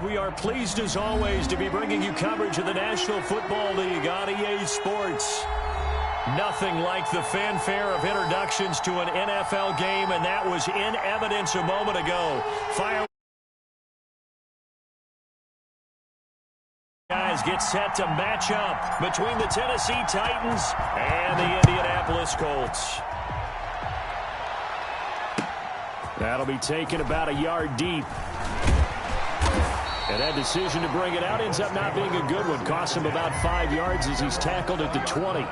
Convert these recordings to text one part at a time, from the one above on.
We are pleased as always to be bringing you coverage of the National Football League on EA Sports. Nothing like the fanfare of introductions to an NFL game, and that was in evidence a moment ago. Guys get set to match up between the Tennessee Titans and the Indianapolis Colts. That'll be taken about a yard deep. And that decision to bring it out ends up not being a good one. Costs him about 5 yards as he's tackled at the 20.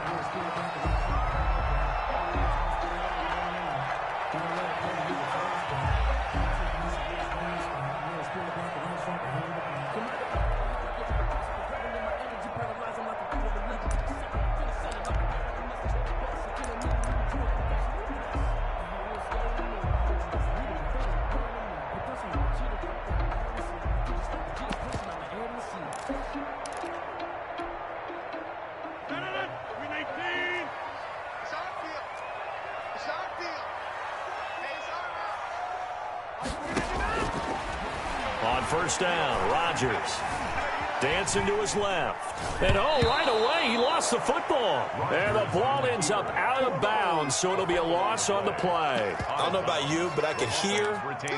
On first down, Rodgers dancing to his left. And right away, he lost the football. And the ball ends up out of bounds, so it'll be a loss on the play. I don't know about you, but I can hear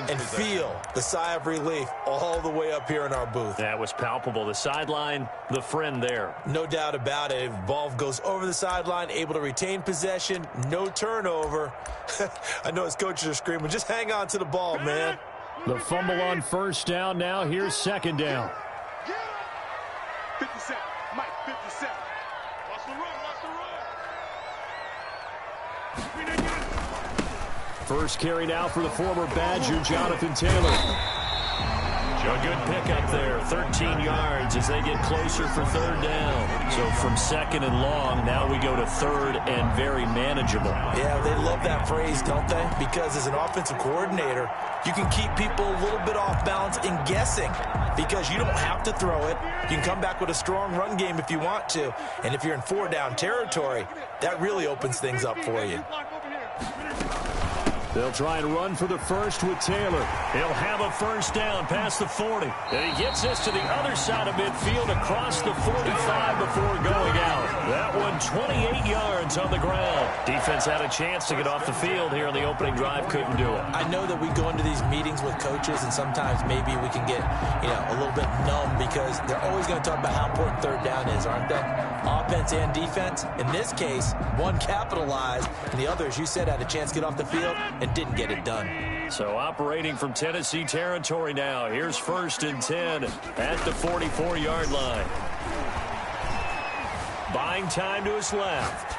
and feel the sigh of relief all the way up here in our booth. That was palpable. The sideline, the friend there. No doubt about it. Ball goes over the sideline, able to retain possession, no turnover. I know his coaches are screaming, just hang on to the ball, man. The fumble on first down. Now here's second down. 57, Mike, 57. Watch the run, First carry now for the former Badger, Jonathan Taylor. A good pickup there, 13 yards as they get closer for third down. So from second and long, now we go to third and very manageable. Yeah, they love that phrase, don't they? Because as an offensive coordinator, you can keep people a little bit off balance in guessing because you don't have to throw it. You can come back with a strong run game if you want to. And if you're in 4-down territory, that really opens things up for you. They'll try and run for the first with Taylor. He'll have a first down past the 40. And he gets this to the other side of midfield across the 45 before going out. That one 28 yards on the ground. Defense had a chance to get off the field here in the opening drive. Couldn't do it. I know that we go into these meetings with coaches and sometimes maybe we can get, a little bit numb because they're always going to talk about how important third down is, aren't they? Offense and defense. In this case, one capitalized and the other, as you said, had a chance to get off the field and didn't get it done. So operating from Tennessee territory now. Here's first and 10 at the 44-yard line. Buying time to his left.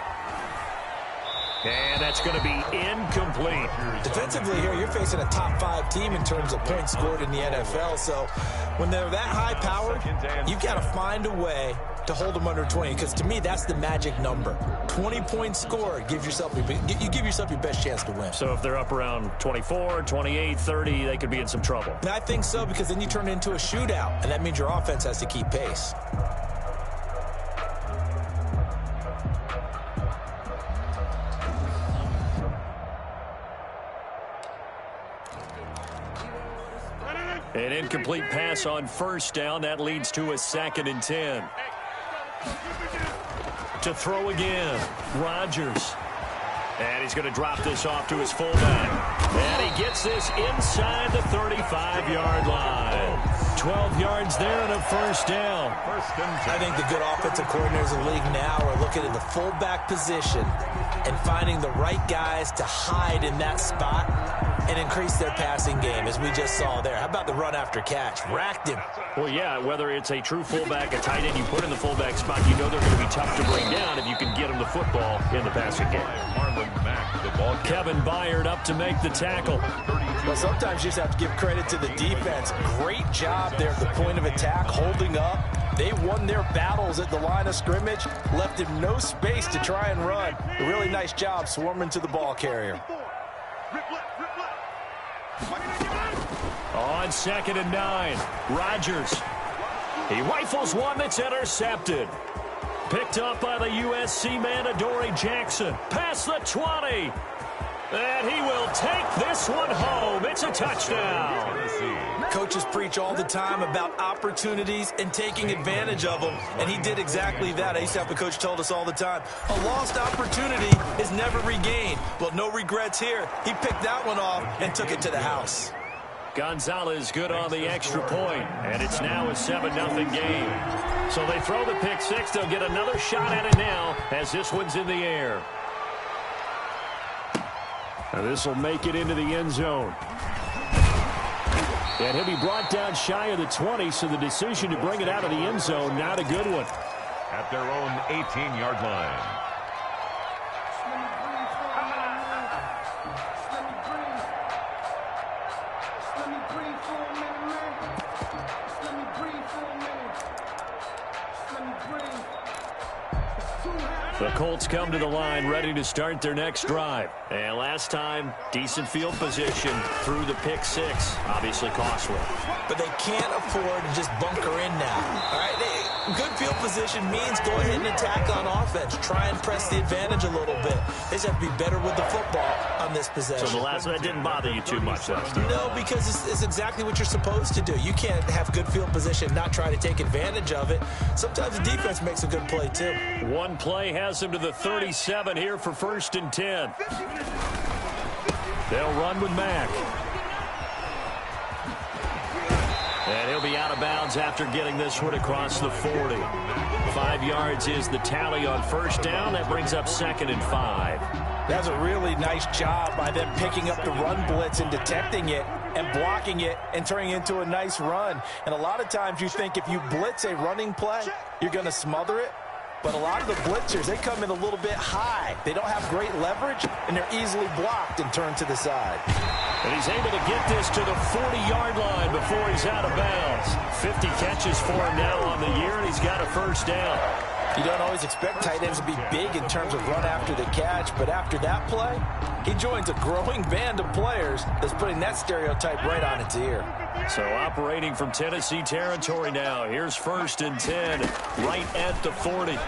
And that's going to be incomplete. Defensively here, you're facing a top 5 team in terms of points scored in the NFL. So when they're that high-powered, you've got to find a way to hold them under 20, because to me, that's the magic number. 20 points scored, you give yourself your best chance to win. So if they're up around 24, 28, 30, they could be in some trouble. And I think so, because then you turn it into a shootout, and that means your offense has to keep pace. An incomplete pass on first down. That leads to a 2nd and 10. To throw again, Rodgers. And he's going to drop this off to his fullback. And he gets this inside the 35-yard line. 12 yards there and a first down. I think the good offensive coordinators in the league now are looking at the fullback position and finding the right guys to hide in that spot and increase their passing game, as we just saw there. How about the run after catch? Racked him. Well, yeah, whether it's a true fullback, a tight end you put in the fullback spot, you know they're going to be tough to bring down if you can get them the football in the passing game. Kevin Byard up to make the tackle. Well, sometimes you just have to give credit to the defense. Great job there at the point of attack, holding up. They won their battles at the line of scrimmage, left him no space to try and run. A really nice job swarming to the ball carrier. On 2nd and 9, Rodgers. He rifles one that's intercepted. Picked up by the USC man, Adoree Jackson. Past the 20. And he will take this one home. It's a touchdown. Coaches preach all the time about opportunities and taking advantage of them, and he did exactly that. I used to have a coach told us all the time, a lost opportunity is never regained. Well, no regrets here. He picked that one off and took it to the house. Gonzalez good on the extra point, and it's now a 7-0 game. So they throw the pick six. They'll get another shot at it now as this one's in the air. And this will make it into the end zone. And he'll be brought down shy of the 20, so the decision to bring it out of the end zone, not a good one. At their own 18-yard line. The Colts come to the line ready to start their next drive. And last time, decent field position through the pick six. Obviously costly. But they can't afford to just bunker in now. All right, good field position means go ahead and attack on offense. Try and press the advantage a little bit. They just have to be better with the football on this possession. So the last one, that didn't bother you too much last time? No, because it's exactly what you're supposed to do. You can't have good field position, not try to take advantage of it. Sometimes the defense makes a good play, too. One play has him to the 37 here for 1st and 10. They'll run with Mack. And he'll be out of bounds after getting this one across the 40. 5 yards is the tally on first down. That brings up 2nd and 5. That's a really nice job by them picking up the run blitz and detecting it and blocking it and turning it into a nice run. And a lot of times you think if you blitz a running play, you're going to smother it. But a lot of the blitzers, they come in a little bit high. They don't have great leverage, and they're easily blocked and turned to the side. And he's able to get this to the 40-yard line before he's out of bounds. 50 catches for him now on the year, and he's got a first down. You don't always expect tight ends to be big in terms of run after the catch, but after that play, he joins a growing band of players that's putting that stereotype right on its ear. So operating from Tennessee territory now. Here's 1st and 10, right at the 40.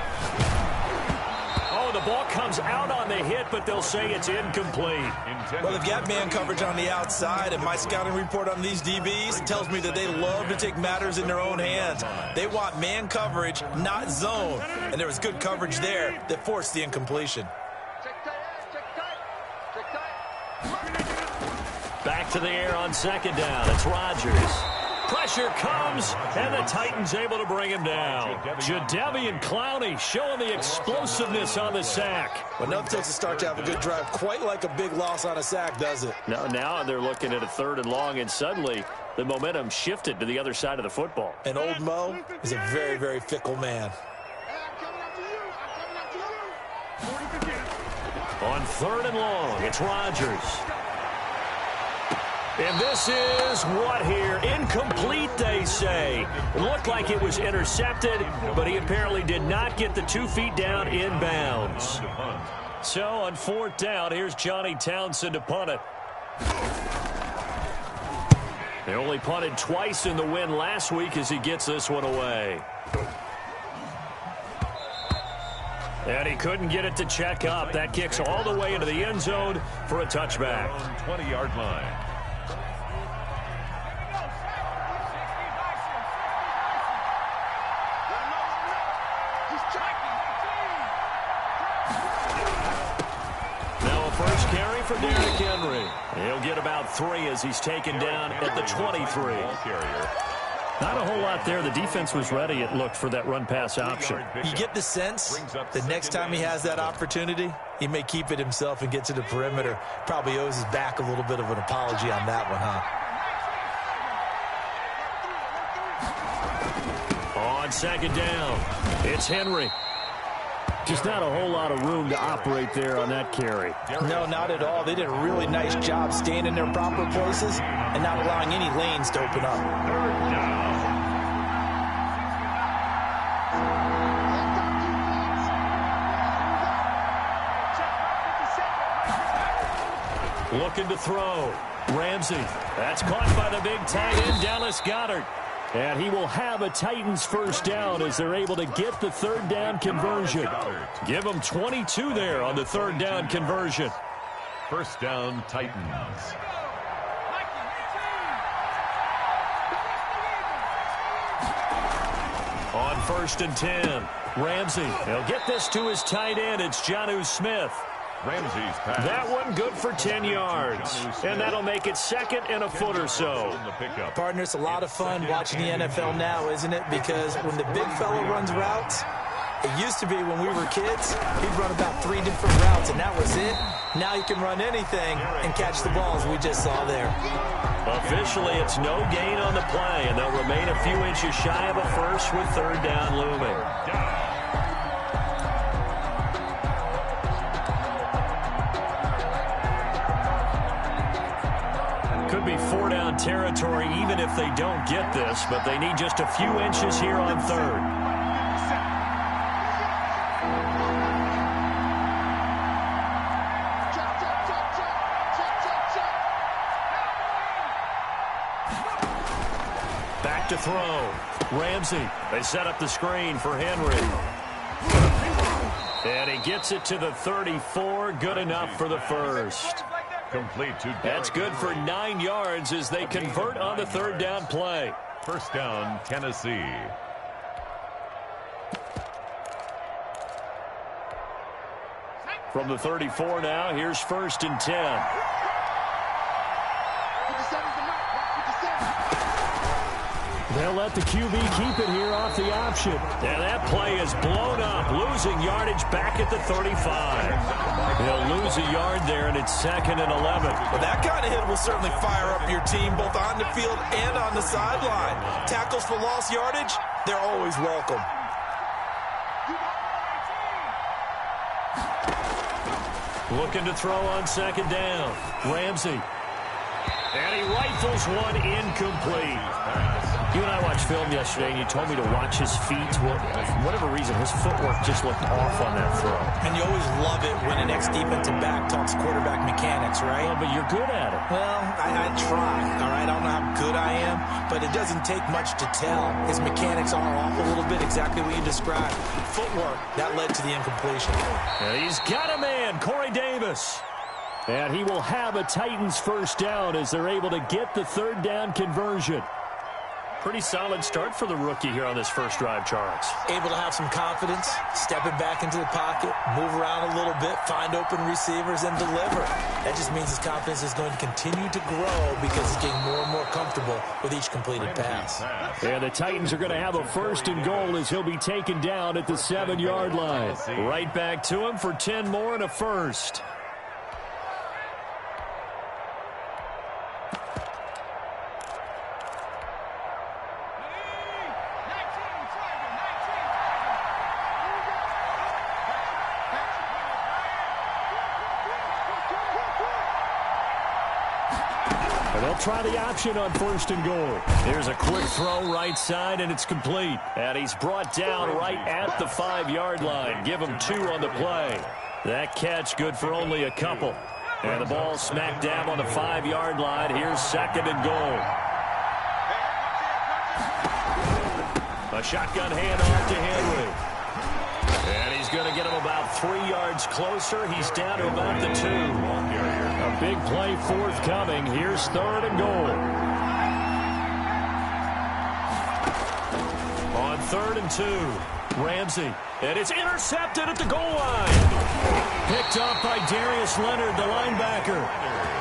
Oh, the ball comes out on the hit, but they'll say it's incomplete. Well, they've got man coverage on the outside, and my scouting report on these DBs tells me that they love to take matters in their own hands. They want man coverage, not zone. And there was good coverage there that forced the incompletion. Back to the air on 2nd down. It's Rodgers. Pressure comes, and the Titans able to bring him down. Jadeveon Clowney showing the explosiveness on the sack. Well, nothing takes a start to have a good drive quite like a big loss on a sack, does it? No, now they're looking at a 3rd and long, and suddenly the momentum shifted to the other side of the football. And old Mo is a very, very fickle man. On 3rd and long, it's Rodgers. And this is what here? Incomplete, they say. It looked like it was intercepted, but he apparently did not get the 2 feet down in bounds. So on 4th down, here's Johnny Townsend to punt it. They only punted twice in the win last week as he gets this one away. And he couldn't get it to check up. That kicks all the way into the end zone for a touchback. 20-yard line. For Derrick Henry. He'll get about 3 as he's taken down at the 23. Not a whole lot there. The defense was ready, it looked, for that run-pass option. You get the sense that next time he has that opportunity, he may keep it himself and get to the perimeter. Probably owes his back a little bit of an apology on that one, huh? On 2nd down, it's Henry. Just not a whole lot of room to operate there on that carry. No, not at all. They did a really nice job staying in their proper places and not allowing any lanes to open up. 3rd down. Looking to throw. Ramsey. That's caught by the big tight end, Dallas Goedert. And he will have a Titans first down as they're able to get the 3rd down conversion. Give them 22 there on the 3rd down conversion. First down, Titans. On 1st and 10, Ramsey. He'll get this to his tight end. It's Jonnu Smith. Ramsey's pass. That one good for 10 yards. And that'll make it 2nd and a foot or so. Partner, it's a lot of fun watching the NFL now, isn't it? Because when the big fella runs routes, it used to be when we were kids, he'd run about 3 different routes, and that was it. Now you can run anything and catch the balls we just saw there. Officially, it's no gain on the play, and they'll remain a few inches shy of a first with 3rd down looming. Could be 4-down territory even if they don't get this, but they need just a few inches here on 3rd. Back to throw. Ramsey. They set up the screen for Henry. And he gets it to the 34. Good enough for the first. Complete to That's good for 9 yards as they convert on the 3rd down play. First down, Tennessee. From the 34 now, here's 1st and 10. They'll let the QB keep it here off the option. And that play is blown up, losing yardage back at the 35. They'll lose a yard there, and it's 2nd and 11. Well, that kind of hit will certainly fire up your team both on the field and on the sideline. Tackles for lost yardage, they're always welcome. Looking to throw on 2nd down. Ramsey. And he rifles one incomplete. You and I watched film yesterday, and you told me to watch his feet. Well, for whatever reason, his footwork just looked off on that throw. And you always love it when an ex-defensive back talks quarterback mechanics, right? Well, but you're good at it. Well, I try, all right? I don't know how good I am, but it doesn't take much to tell. His mechanics are off a little bit, exactly what you described. Footwork, that led to the incompletion. And he's got a man, Corey Davis. And he will have a Titans first down as they're able to get the 3rd down conversion. Pretty solid start for the rookie here on this first drive, Charles. Able to have some confidence, stepping back into the pocket, move around a little bit, find open receivers, and deliver. That just means his confidence is going to continue to grow because he's getting more and more comfortable with each completed pass. And the Titans are going to have a 1st and goal as he'll be taken down at the 7-yard line. Right back to him for 10 more and a first. They'll try the option on 1st and goal. Here's a quick throw right side, and it's complete. And he's brought down right at the 5-yard line. Give him 2 on the play. That catch good for only a couple. And the ball smack dab on the 5-yard line. Here's 2nd and goal. A shotgun handoff to Henry. And he's going to get him about 3 yards closer. He's down to about the 2. A big play forthcoming. Here's 3rd and goal. On 3rd and 2, Ramsey. And it's intercepted at the goal line. Picked off by Darius Leonard, the linebacker.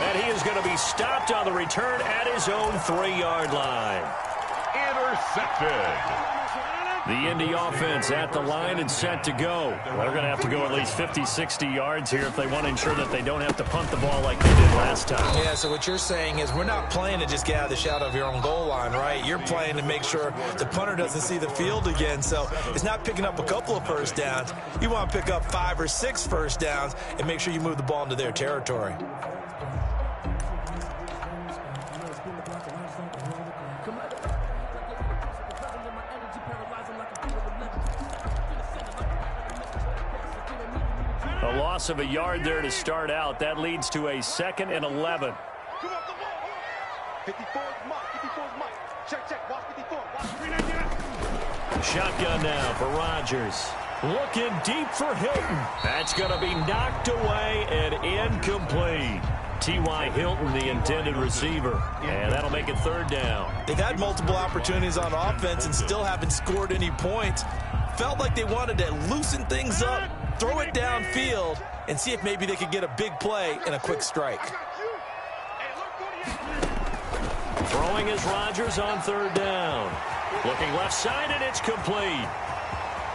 And he is going to be stopped on the return at his own 3-yard line. Intercepted. The Indy offense at the line and set to go. Well, they're going to have to go at least 50, 60 yards here if they want to ensure that they don't have to punt the ball like they did last time. Yeah, so what you're saying is we're not playing to just get out of the shadow of your own goal line, right? You're playing to make sure the punter doesn't see the field again. So it's not picking up a couple of first downs. You want to pick up 5 or 6 first downs and make sure you move the ball into their territory. A loss of a yard there to start out. That leads to a 2nd and 11. 54 is Mike. 54 is Mike. Check. Watch 54. Watch 399. Shotgun now for Rodgers. Looking deep for Hilton. That's going to be knocked away and incomplete. T.Y. Hilton, the intended receiver. And that'll make it third down. They've had multiple opportunities on offense and still haven't scored any points. Felt like they wanted to loosen things up, throw it downfield, and see if maybe they could get a big play and a quick strike. Throwing is Rodgers on third down. Looking left side, and it's complete.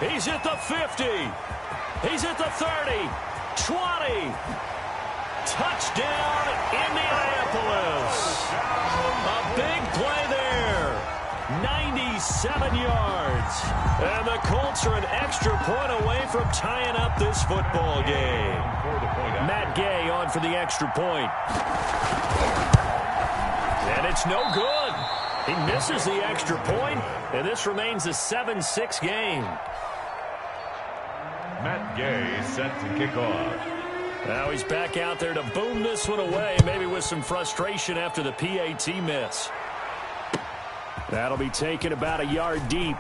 He's at the 50. He's at the 30. 20. Touchdown, Indianapolis. A big play there. 97 yards. And the Colts are an extra point away from tying up this football game. Matt Gay on for the extra point. And it's no good. He misses the extra point, and this remains a 7-6 game. Matt Gay set to kick off. Now he's back out there to boom this one away, maybe with some frustration after the PAT miss. That'll be taken about a yard deep.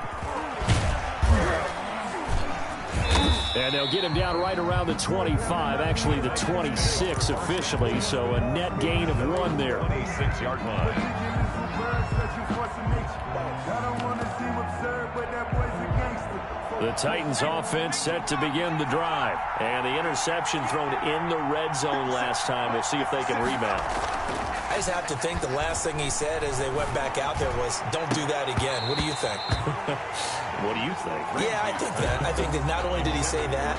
And they'll get him down right around the 25, actually the 26 officially, so a net gain of 1 there. 26-yard line. The Titans offense set to begin the drive. And the interception thrown in the red zone last time. We'll see if they can rebound. I just have to think the last thing he said as they went back out there was, don't do that again. What do you think? What do you think? Yeah, I think that. I think that not only did he say that,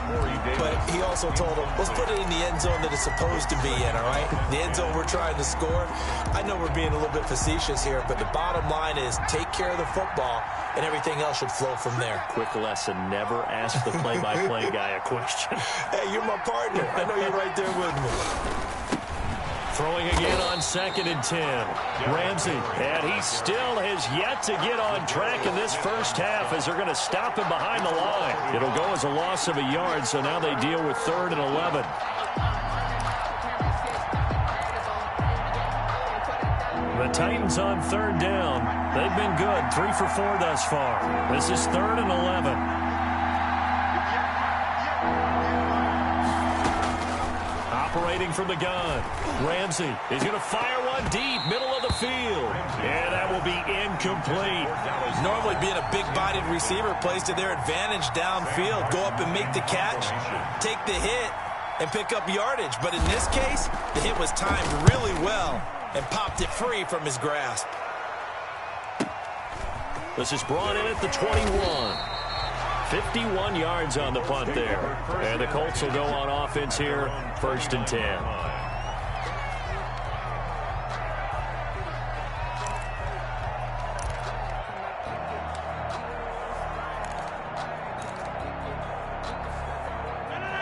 but he also told them, let's put it in the end zone that it's supposed to be in, all right? The end zone we're trying to score. I know we're being a little bit facetious here, but the bottom line is take care of the football, and everything else should flow from there. Quick lesson, never ask the play-by-play guy a question. Hey, you're my partner. I know you're right there with me. Throwing again on 2nd and 10. Ramsey, and he still has yet to get on track in this first half as they're going to stop him behind the line. It'll go as a loss of a yard, so now they deal with 3rd and 11. The Titans on 3rd down. They've been good, 3 for 4 thus far. This is 3rd and 11. Operating from the gun. Ramsey is going to fire one deep, middle of the field. And that will be incomplete. Normally being a big-bodied receiver plays to their advantage downfield. Go up and make the catch, take the hit, and pick up yardage. But in this case, the hit was timed really well and popped it free from his grasp. This is brought in at the 21. 51 yards on the punt there. And the Colts will go on offense here, 1st and 10.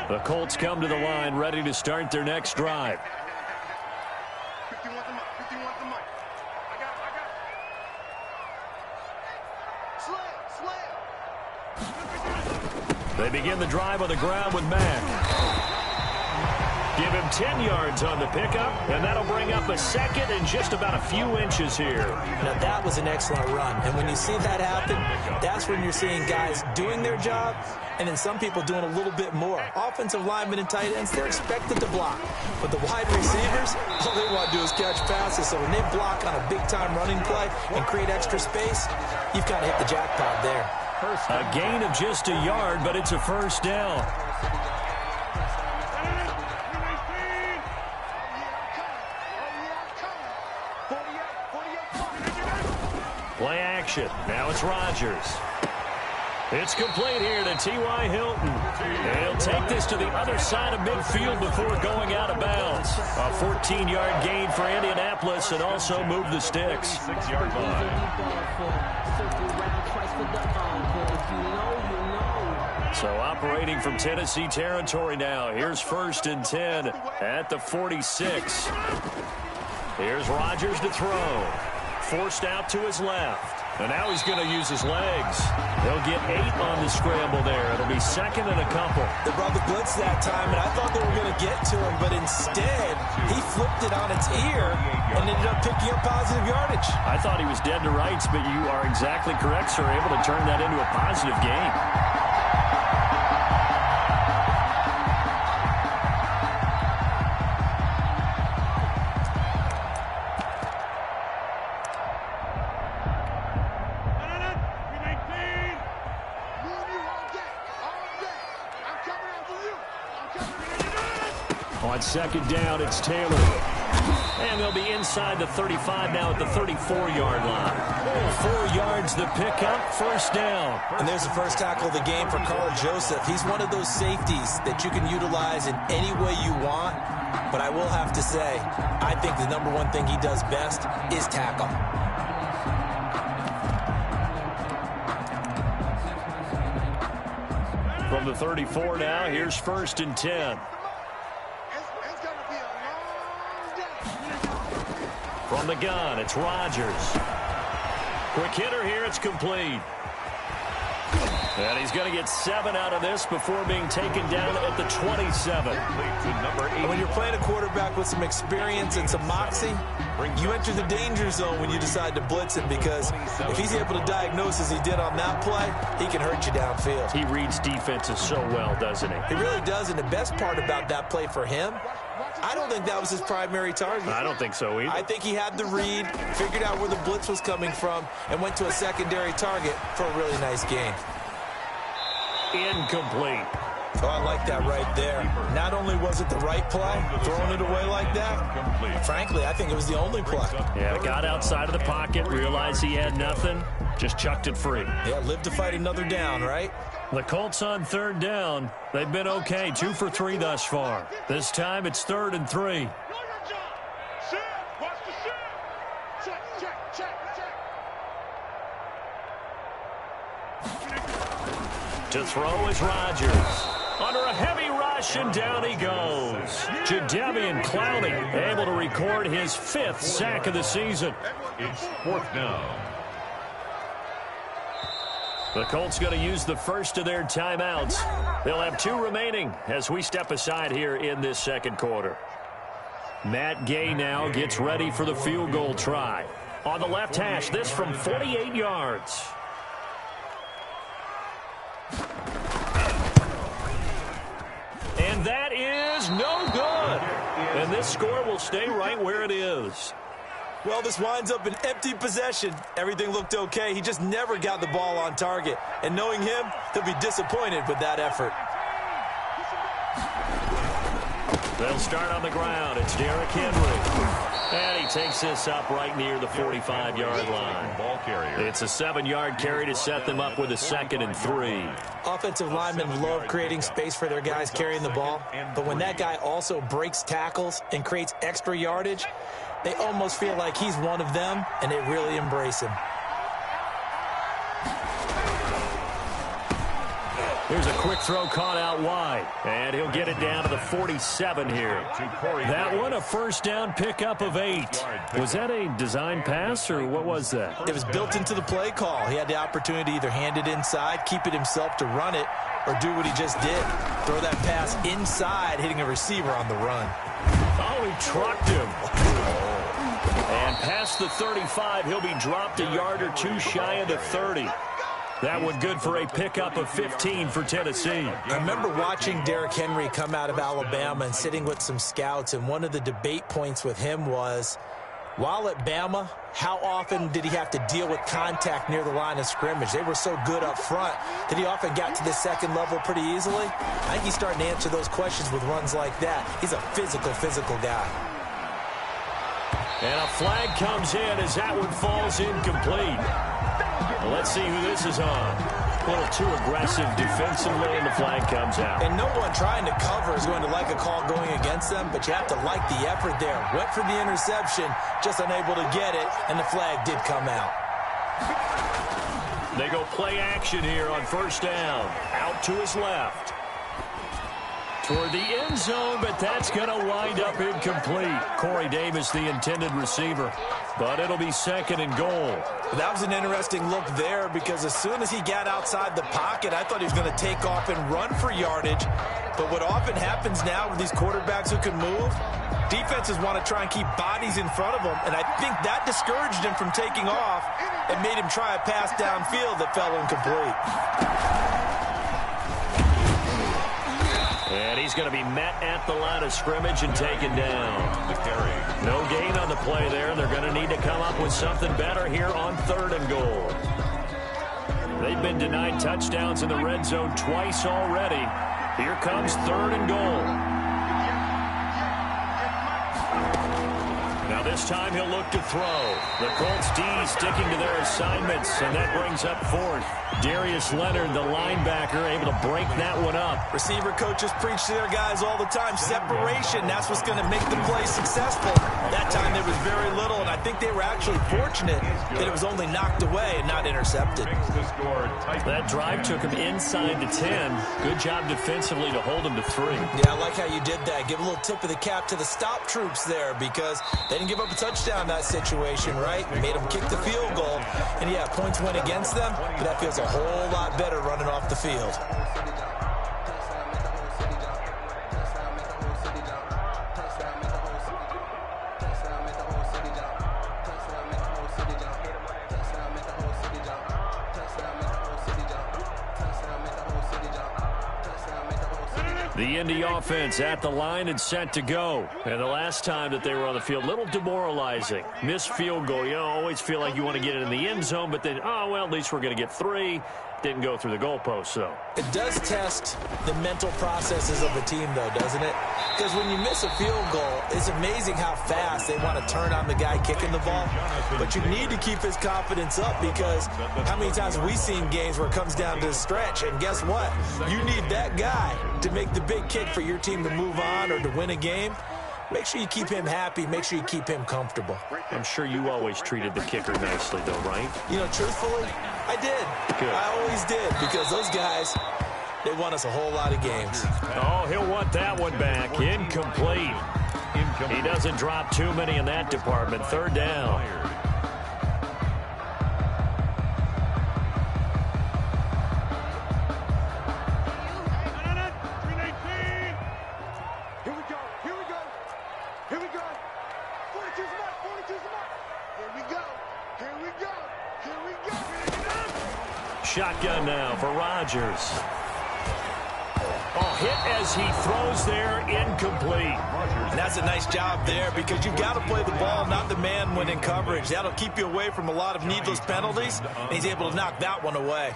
The Colts come to the line, ready to start their next drive. 51 to Mike. 51 to Mike. I got it. Slam. They begin the drive on the ground with Mack. Give him 10 yards on the pickup, and that'll bring up a 2nd and just about a few inches here. Now, that was an excellent run. And when you see that happen, that's when you're seeing guys doing their job and then some people doing a little bit more. Offensive linemen and tight ends, they're expected to block. But the wide receivers, all they want to do is catch passes. So when they block on a big-time running play and create extra space, you've kind of hit the jackpot there. A gain of just a yard, but it's a 1st down. Play action. Now it's Rodgers. It's complete here to T.Y. Hilton. And he'll take this to the other side of midfield before going out of bounds. A 14-yard gain for Indianapolis and also move the sticks. 6-yard line. So operating from Tennessee territory now. Here's 1st and 10 at the 46. Here's Rodgers to throw. Forced out to his left. And now he's going to use his legs. They'll get 8 on the scramble there. It'll be 2nd and a couple. They brought the blitz that time, and I thought they were going to get to him, but instead he flipped it on its ear and ended up picking up positive yardage. I thought he was dead to rights, but you are exactly correct, sir. Able to turn that into a positive gain. On second down, it's Taylor. And they'll be inside the 35 now at the 34-yard line. 4 yards the pickup, first down. And there's the first tackle of the game for Carl Joseph. He's one of those safeties that you can utilize in any way you want. But I will have to say, I think the number one thing he does best is tackle. From the 34 now, here's first and 10. From the gun, it's Rodgers. Quick hitter here, it's complete. And he's going to get 7 out of this before being taken down at the 27. And when you're playing a quarterback with some experience and some moxie, you enter the danger zone when you decide to blitz him, because if he's able to diagnose as he did on that play, he can hurt you downfield. He reads defenses so well, doesn't he? He really does, and the best part about that play for him, I don't think that was his primary target. I don't think so either. I think he had the read, figured out where the blitz was coming from, and went to a secondary target for a really nice gain. Incomplete. Oh, I like that right there. Not only was it the right play, throwing it away like that, frankly, I think it was the only play. Yeah, got outside of the pocket, realized he had nothing, just chucked it free. Yeah, live to fight another down, right? The Colts on third down. They've been okay, 2 for 3 thus far. This time it's 3rd and 3. To throw is Rodgers. Under a heavy rush, and down he goes. Jadeveon Clowney able to record his 5th sack of the season. It's 4th down. The Colts going to use the first of their timeouts. They'll have 2 remaining as we step aside here in this second quarter. Matt Gay now gets ready for the field goal try. On the left hash, this from 48 yards. And that is no good. And this score will stay right where it is. Well, this winds up an empty possession. Everything looked okay. He just never got the ball on target. And knowing him, he'll be disappointed with that effort. They'll start on the ground. It's Derrick Henry. And he takes this up right near the 45-yard line. Ball carrier. It's a 7-yard carry to set them up with a 2nd and 3. Offensive linemen love creating space for their guys carrying the ball. But when that guy also breaks tackles and creates extra yardage, they almost feel like he's one of them, and they really embrace him. Here's a quick throw caught out wide, and he'll get it down to the 47 here. That one a first down pickup of 8. Was that a design pass, or what was that? It was built into the play call. He had the opportunity to either hand it inside, keep it himself to run it, or do what he just did. Throw that pass inside, hitting a receiver on the run. Oh, he trucked him. And past the 35, he'll be dropped a yard or 2 shy of the 30. That one good for a pickup of 15 for Tennessee. I remember watching Derrick Henry come out of Alabama and sitting with some scouts, and one of the debate points with him was, while at Bama, how often did he have to deal with contact near the line of scrimmage? They were so good up front that he often got to the second level pretty easily. I think he's starting to answer those questions with runs like that. He's a physical guy. And a flag comes in as that one falls incomplete. Well, let's see who this is on. A little too aggressive defensively, and the flag comes out. And no one trying to cover is going to like a call going against them, but you have to like the effort there. Went for the interception, just unable to get it, and the flag did come out. They go play action here on first down. Out to his left. Toward the end zone, but that's going to wind up incomplete. Corey Davis, the intended receiver. But it'll be 2nd and goal. That was an interesting look there, because as soon as he got outside the pocket, I thought he was going to take off and run for yardage. But what often happens now with these quarterbacks who can move, defenses want to try and keep bodies in front of them, and I think that discouraged him from taking off and made him try a pass downfield that fell incomplete. And he's going to be met at the line of scrimmage and taken down. No gain on the play there. They're going to need to come up with something better here on 3rd and goal. They've been denied touchdowns in the red zone twice already. Here comes 3rd and goal. This time he'll look to throw. The Colts D sticking to their assignments, and that brings up fourth. Darius Leonard, the linebacker, able to break that one up. Receiver coaches preach to their guys all the time. Separation, that's what's going to make the play successful. That time there was very little, and I think they were actually fortunate that it was only knocked away and not intercepted. That drive took him inside the 10. Good job defensively to hold him to 3. Yeah, I like how you did that. Give a little tip of the cap to the stop troops there because they didn't give up a touchdown in that situation, right? Made them kick the field goal. And, yeah, points went against them, but that feels a whole lot better running off the field. The Indy offense at the line and set to go. And the last time that they were on the field, a little demoralizing. Missed field goal. You always feel like you want to get it in the end zone, but then, oh, well, at least we're going to get 3. Didn't go through the goalpost, though. It does test the mental processes of a team, though, doesn't it? Because when you miss a field goal, it's amazing how fast they want to turn on the guy kicking the ball. But you need to keep his confidence up because how many times have we seen games where it comes down to the stretch? And guess what? You need that guy to make the big kick for your team to move on or to win a game. Make sure you keep him happy. Make sure you keep him comfortable. I'm sure you always treated the kicker nicely, though, right? You know, truthfully, I did. Good. I always did because those guys, they won us a whole lot of games. Oh, he'll want that one back. Incomplete. He doesn't drop too many in that department. 3rd down. Shotgun now for Rodgers. Oh, hit as he throws there, incomplete. And that's a nice job there because you've got to play the ball, not the man when in coverage. That'll keep you away from a lot of needless penalties, and he's able to knock that one away.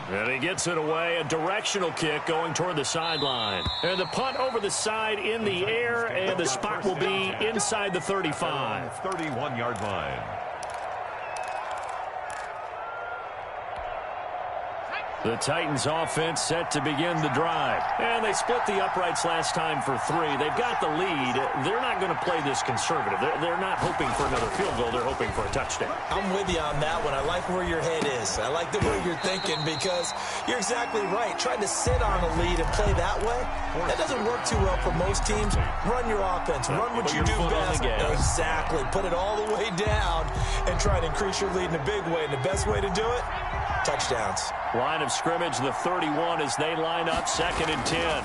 And he gets it away, a directional kick going toward the sideline. And the punt over the side in the air, and the spot will be inside the 35. 31-yard line. The Titans offense set to begin the drive. And they split the uprights last time for 3. They've got the lead. They're not going to play this conservative. They're not hoping for another field goal. They're hoping for a touchdown. I'm with you on that one. I like where your head is. I like the way you're thinking because you're exactly right. Trying to sit on a lead and play that way, that doesn't work too well for most teams. Run your offense. Run what you do best. Exactly. Put it all the way down and try to increase your lead in a big way. And the best way to do it, touchdowns. Line of scrimmage, the 31 as they line up, 2nd and 10.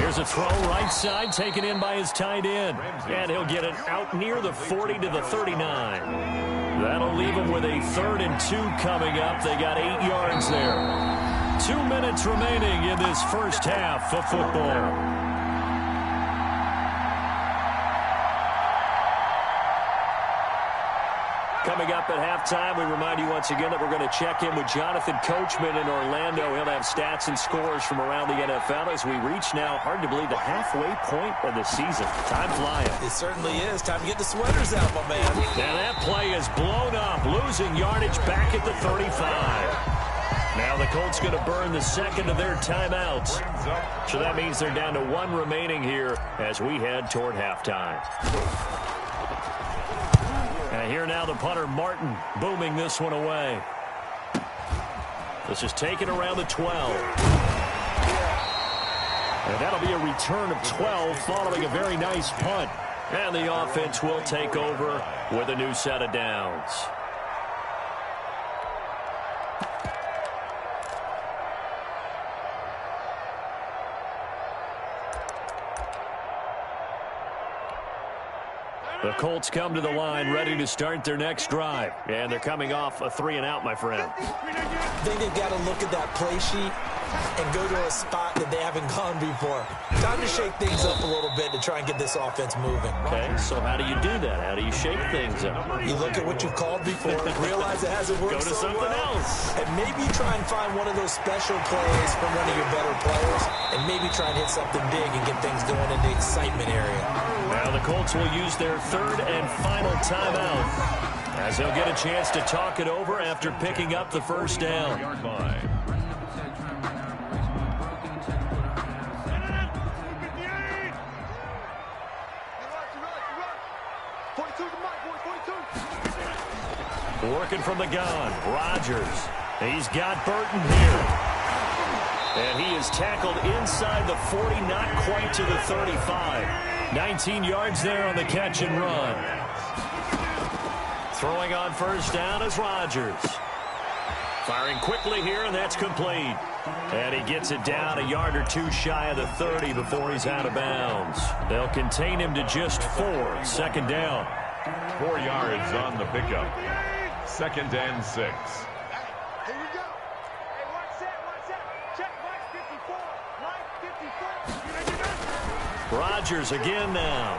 Here's a throw right side, taken in by his tight end. And he'll get it out near the 40 to the 39. That'll leave him with a 3rd and 2 coming up. They got 8 yards there. 2 minutes remaining in this first half of football. Coming up at halftime, we remind you once again that we're going to check in with Jonathan Coachman in Orlando. He'll have stats and scores from around the NFL as we reach now, hard to believe, the halfway point of the season. Time flying. It certainly is. Time to get the sweaters out, my man. And that play is blown up, losing yardage back at the 35. Now the Colts going to burn the 2nd of their timeouts. So that means they're down to 1 remaining here as we head toward halftime. And here now the punter, Martin, booming this one away. This is taken around the 12. And that'll be a return of 12 following a very nice punt. And the offense will take over with a new set of downs. The Colts come to the line ready to start their next drive. And they're coming off a 3 and out, my friend. I think they've got to look at that play sheet and go to a spot that they haven't gone before. Time to shake things up a little bit to try and get this offense moving. Okay, so how do you do that? How do you shake things up? You look at what you've called before, realize it hasn't worked Go to something else. and maybe try and find one of those special plays from one of your better players. and maybe try and hit something big and get things going in the excitement area. Now the Colts will use their third and final timeout, as they'll get a chance to talk it over after picking up the first down. Working from the gun, Rodgers. He's got Burton here. And he is tackled inside the 40, not quite to the 35. 19 yards there on the catch and run. Throwing on first down is Rodgers. Firing quickly here, and that's complete. And he gets it down a yard or two shy of the 30 before he's out of bounds. They'll contain him to just 4. Second down. 4 yards on the pickup. 2nd and 6. Here we go. Hey, watch that. Check box 54. Line 54. Rodgers again now.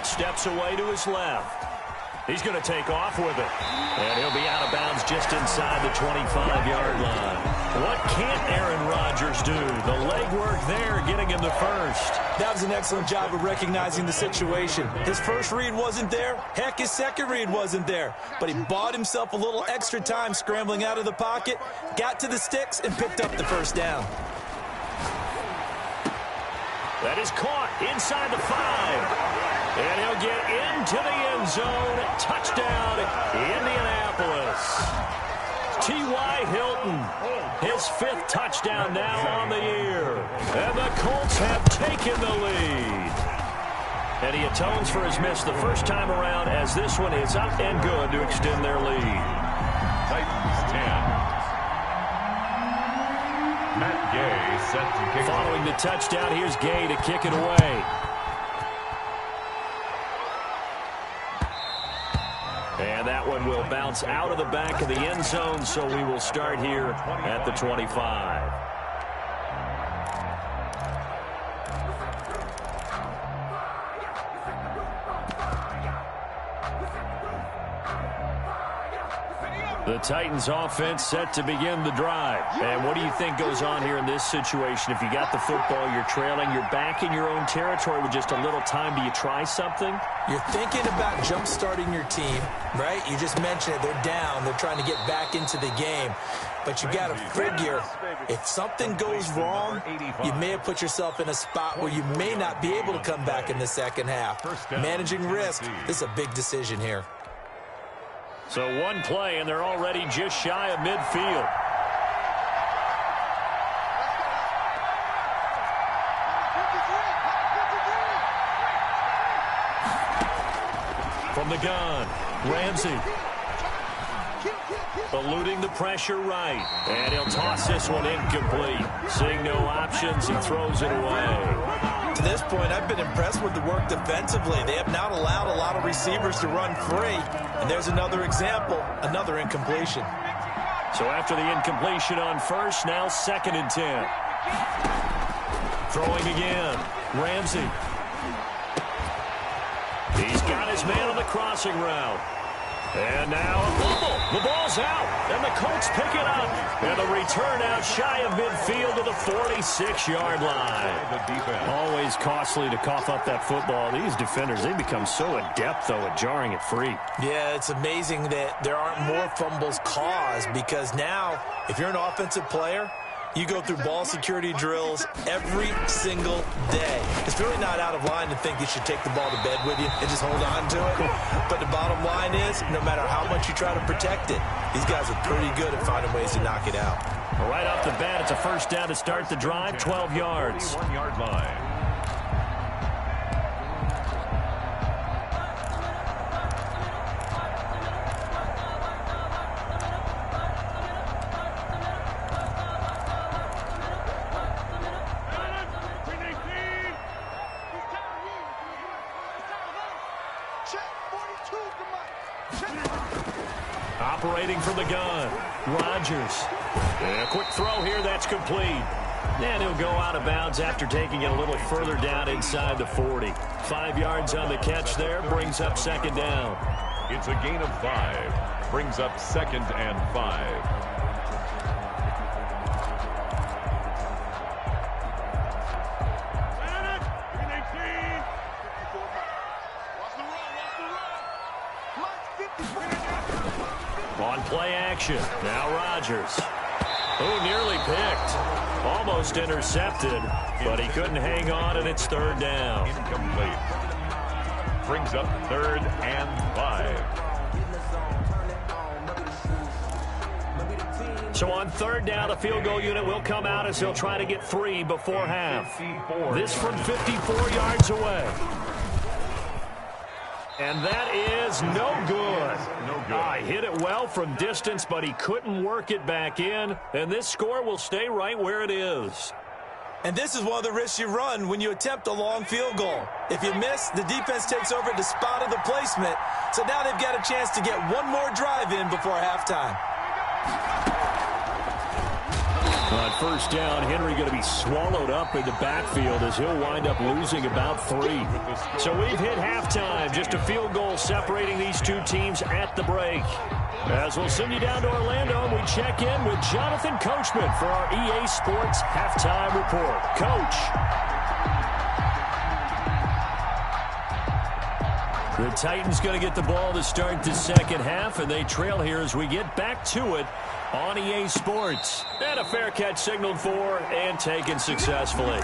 Steps away to his left. He's going to take off with it. And he'll be out of bounds just inside the 25-yard line. What can't Aaron Rodgers do? The legwork there getting him the first. That was an excellent job of recognizing the situation. His first read wasn't there. Heck, his second read wasn't there. But he bought himself a little extra time scrambling out of the pocket, got to the sticks, and picked up the first down. That is caught inside the 5. And he'll get into the end zone. Touchdown, Indianapolis. T.Y. Hilton, his 5th touchdown now on the year. And the Colts have taken the lead. And he atones for his miss the first time around, as this one is up and good to extend their lead. Titans 10. Matt Gay set to kick. Following the touchdown, here's Gay to kick it away. And that one will bounce out of the back of the end zone, so we will start here at the 25. The Titans offense set to begin the drive. And what do you think goes on here in this situation? If you got the football, you're trailing, you're back in your own territory with just a little time. Do you try something? You're thinking about jump-starting your team, right? You just mentioned it. They're down. They're trying to get back into the game. But you got to figure, if something goes wrong, you may have put yourself in a spot where you may not be able to come back in the second half. Managing risk, this is a big decision here. So one play, and they're already just shy of midfield. From the gun, Ramsey. Eluding the pressure right. And he'll toss this one incomplete. Seeing no options, he throws it away. To this point, I've been impressed with the work defensively. They have not allowed a lot of receivers to run free. And there's another example, another incompletion. So after the incompletion on first, now 2nd and 10. Throwing again, Ramsey. He's got his man on the crossing route. And now a fumble. The ball's out, and the Colts pick it up. And the return out shy of midfield to the 46-yard line. Always costly to cough up that football. These defenders, they become so adept, though, at jarring it free. Yeah, it's amazing that there aren't more fumbles caused, because now, if you're an offensive player, you go through ball security drills every single day. It's really not out of line to think you should take the ball to bed with you and just hold on to it. But the bottom line is, no matter how much you try to protect it, these guys are pretty good at finding ways to knock it out. Right off the bat, it's a first down to start the drive, 12 yards. 1-yard line. Operating from the gun, Rodgers. And a quick throw here, that's complete. And he'll go out of bounds after taking it a little further down inside the 40. 5 yards on the catch there, brings up 2nd down. It's a gain of 5. Brings up 2nd and 5. on play action. Now Rodgers. Oh, nearly picked. Almost intercepted, but he couldn't hang on, and it's third down. Incomplete. Brings up 3rd and 5. So on third down, the field goal unit will come out as he'll try to get 3 before half. This from 54 yards away. And that is no good. Hit it well from distance, but he couldn't work it back in. And this score will stay right where it is. And this is one of the risks you run when you attempt a long field goal. If you miss, the defense takes over at the spot of the placement. So now they've got a chance to get one more drive in before halftime. On first down, Henry going to be swallowed up in the backfield as he'll wind up losing about 3. So we've hit halftime. Just a field goal separating these two teams at the break. As we'll send you down to Orlando, and we check in with Jonathan Coachman for our EA Sports Halftime Report. Coach. The Titans going to get the ball to start the second half, and they trail here as we get back to it on EA Sports. And a fair catch signaled for and taken successfully.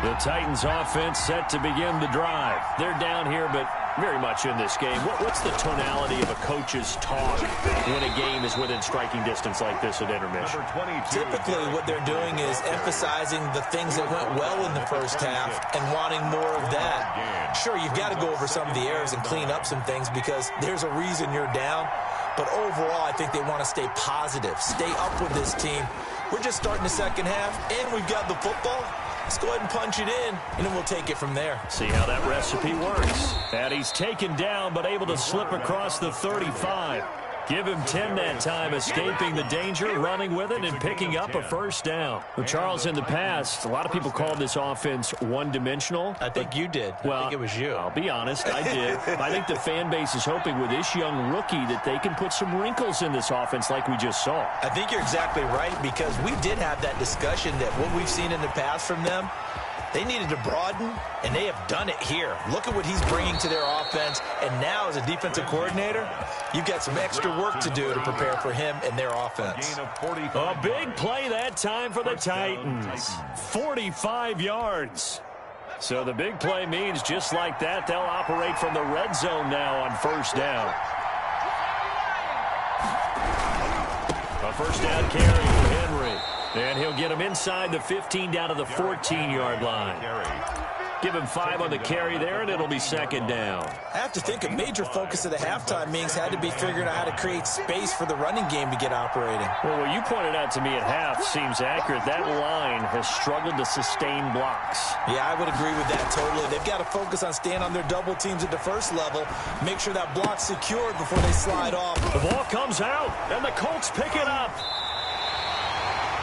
The Titans offense set to begin the drive. They're down here, but very much in this game. What's the tonality of a coach's talk when a game is within striking distance like this at intermission? Typically, what they're doing is emphasizing the things that went well in the first half and wanting more of that. Sure, you've got to go over some of the errors and clean up some things because there's a reason you're down. But overall, I think they want to stay positive, stay up with this team. We're just starting the second half, and we've got the football. Let's go ahead and punch it in, and then we'll take it from there. See how that recipe works. And he's taken down, but able to slip across the 35. Give him 10 that time, escaping the danger, running with it, and picking up a first down. Well, Charles, in the past, a lot of people called this offense one-dimensional. I think you did. Well, I think it was you. I'll be honest, I did. I think the fan base is hoping with this young rookie that they can put some wrinkles in this offense like we just saw. I think you're exactly right because we did have that discussion that what we've seen in the past from them, they needed to broaden, and they have done it here. Look at what he's bringing to their offense, and now as a defensive coordinator, you've got some extra work to do to prepare for him and their offense. A big play that time for the Titans. 45 yards. So the big play means just like that, they'll operate from the red zone now on first down. A first down carry for Henry. And he'll get him inside the 15 down to the 14-yard line. Give him 5 on the carry there, and it'll be second down. I have to think a major focus of the halftime meetings had to be figuring out how to create space for the running game to get operating. Well, what you pointed out to me at half seems accurate. That line has struggled to sustain blocks. Yeah, I would agree with that totally. They've got to focus on staying on their double teams at the first level, make sure that block's secured before they slide off. The ball comes out, and the Colts pick it up.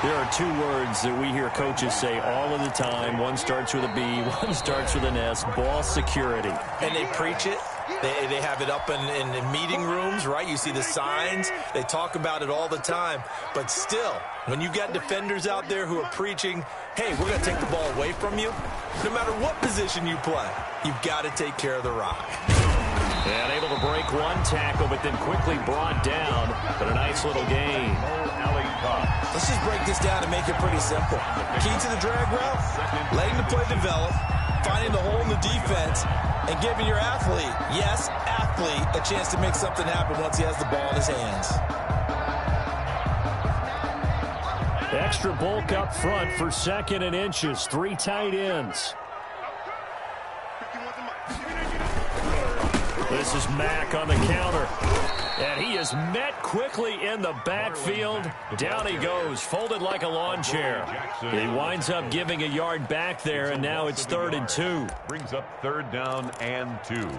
There are 2 words that we hear coaches say all of the time. One starts with a B, one starts with an S, ball security. And they preach it. They have it up in meeting rooms, right? You see the signs. They talk about it all the time. But still, when you've got defenders out there who are preaching, hey, we're going to take the ball away from you, no matter what position you play, you've got to take care of the rock. And able to break one tackle, but then quickly brought down. But a nice little gain. Let's just break this down and make it pretty simple. Key to the drag route, letting the play develop, finding the hole in the defense, and giving your athlete, yes, athlete, a chance to make something happen once he has the ball in his hands. Extra bulk up front for 2nd and inches. 3 tight ends. This is Mack on the counter. And he is met quickly in the backfield. Down he goes, folded like a lawn chair. He winds up giving a yard back there, and now it's 3rd and 2. Brings up 3rd down and 2.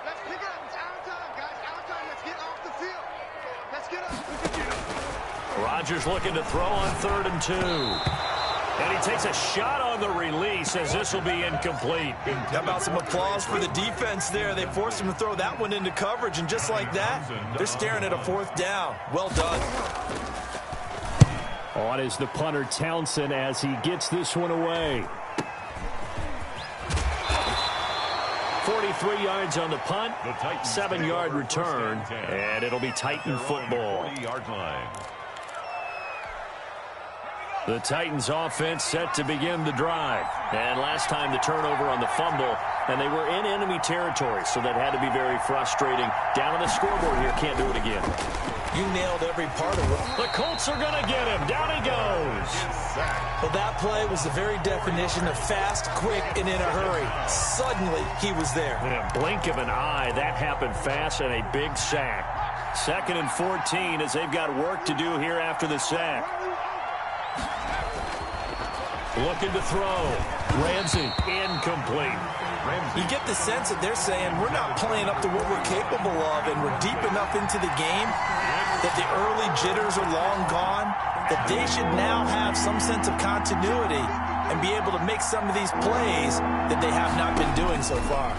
Let's pick it up. It's our time, guys. Our time. Let's get off the field. Let's get up. Rodgers looking to throw on 3rd and 2. And he takes a shot on the release as this will be incomplete. How about some applause for the defense there? They forced him to throw that one into coverage, and just like that, they're staring at a 4th down. Well done. On is the punter Townsend as he gets this one away. 43 yards on the punt, 7-yard return, and it'll be Titan football. The Titans offense set to begin the drive. And last time the turnover on the fumble, and they were in enemy territory, so that had to be very frustrating. Down on the scoreboard here, can't do it again. You nailed every part of it. The Colts are going to get him. Down he goes. Well, that play was the very definition of fast, quick, and in a hurry. Suddenly, he was there. In a blink of an eye, that happened fast, and a big sack. 2nd and 14 as they've got work to do here after the sack. Looking to throw. Ramsey, incomplete. You get the sense that they're saying we're not playing up to what we're capable of, and we're deep enough into the game that the early jitters are long gone, that they should now have some sense of continuity and be able to make some of these plays that they have not been doing so far.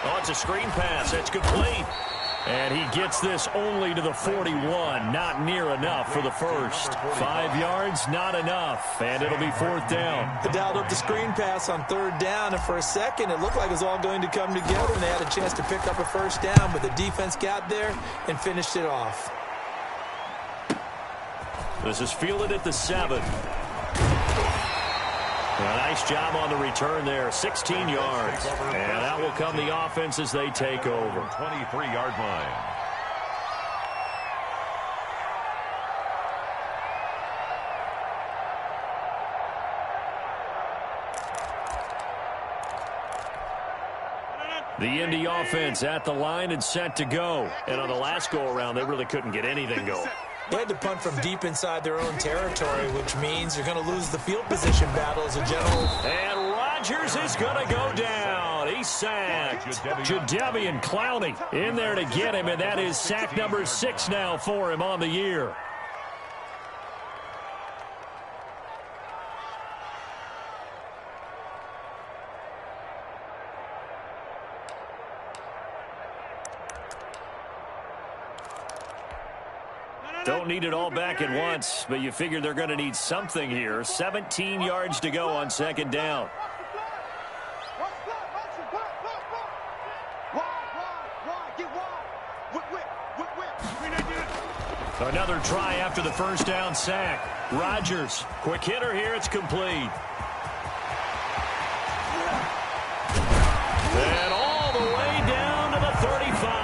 Oh, it's a screen pass. It's complete. And he gets this only to the 41. Not near enough for the first. 5 yards, not enough. And it'll be 4th down. They dialed up the screen pass on 3rd down, and for a second it looked like it was all going to come together, and they had a chance to pick up a 1st down, but the defense got there and finished it off. This is fielded at the 7. A nice job on the return there, 16 yards. And that will come the offense as they take over. 23-yard line. The Indy offense at the line and set to go. And on the last go-around, they really couldn't get anything going. They had to punt from deep inside their own territory, which means you're going to lose the field position battle as a general. And Rodgers is going to go down. He's sacked. Jadeveon Clowney in there to get him, and that is sack number 6 now for him on the year. Don't need it all back at once, but you figure they're going to need something here. 17 yards to go on 2nd down. Another try after the 1st down sack. Rodgers, quick hitter here, it's complete. And all the way down to the 35.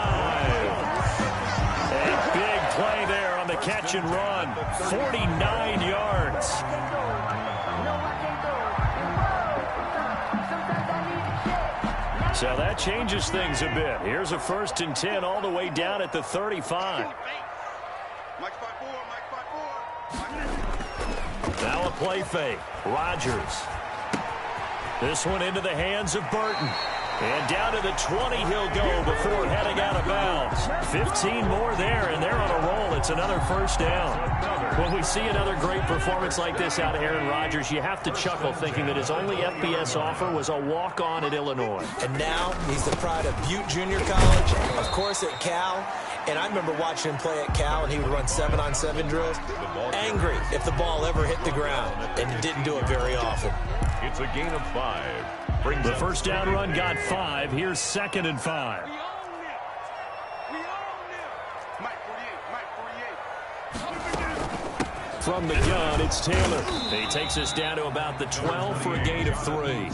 A big play there on the catch and run. 49 yards. So that changes things a bit. Here's a 1st and 10 all the way down at the 35. Now a play fake. Rodgers. This one into the hands of Burton. And down to the 20 he'll go before heading out of bounds. 15 more there, and they're on a roll. It's another 1st down. When we see another great performance like this out of Aaron Rodgers, you have to chuckle thinking that his only FBS offer was a walk-on at Illinois. And now he's the pride of Butte Junior College, of course at Cal. And I remember watching him play at Cal, and he would run 7-on-7 drills. Angry if the ball ever hit the ground, and it didn't do it very often. It's a gain of 5. The 1st down run got 5. Here's 2nd and 5. From the gun, it's Taylor. He takes us down to about the 12 for a gain of 3.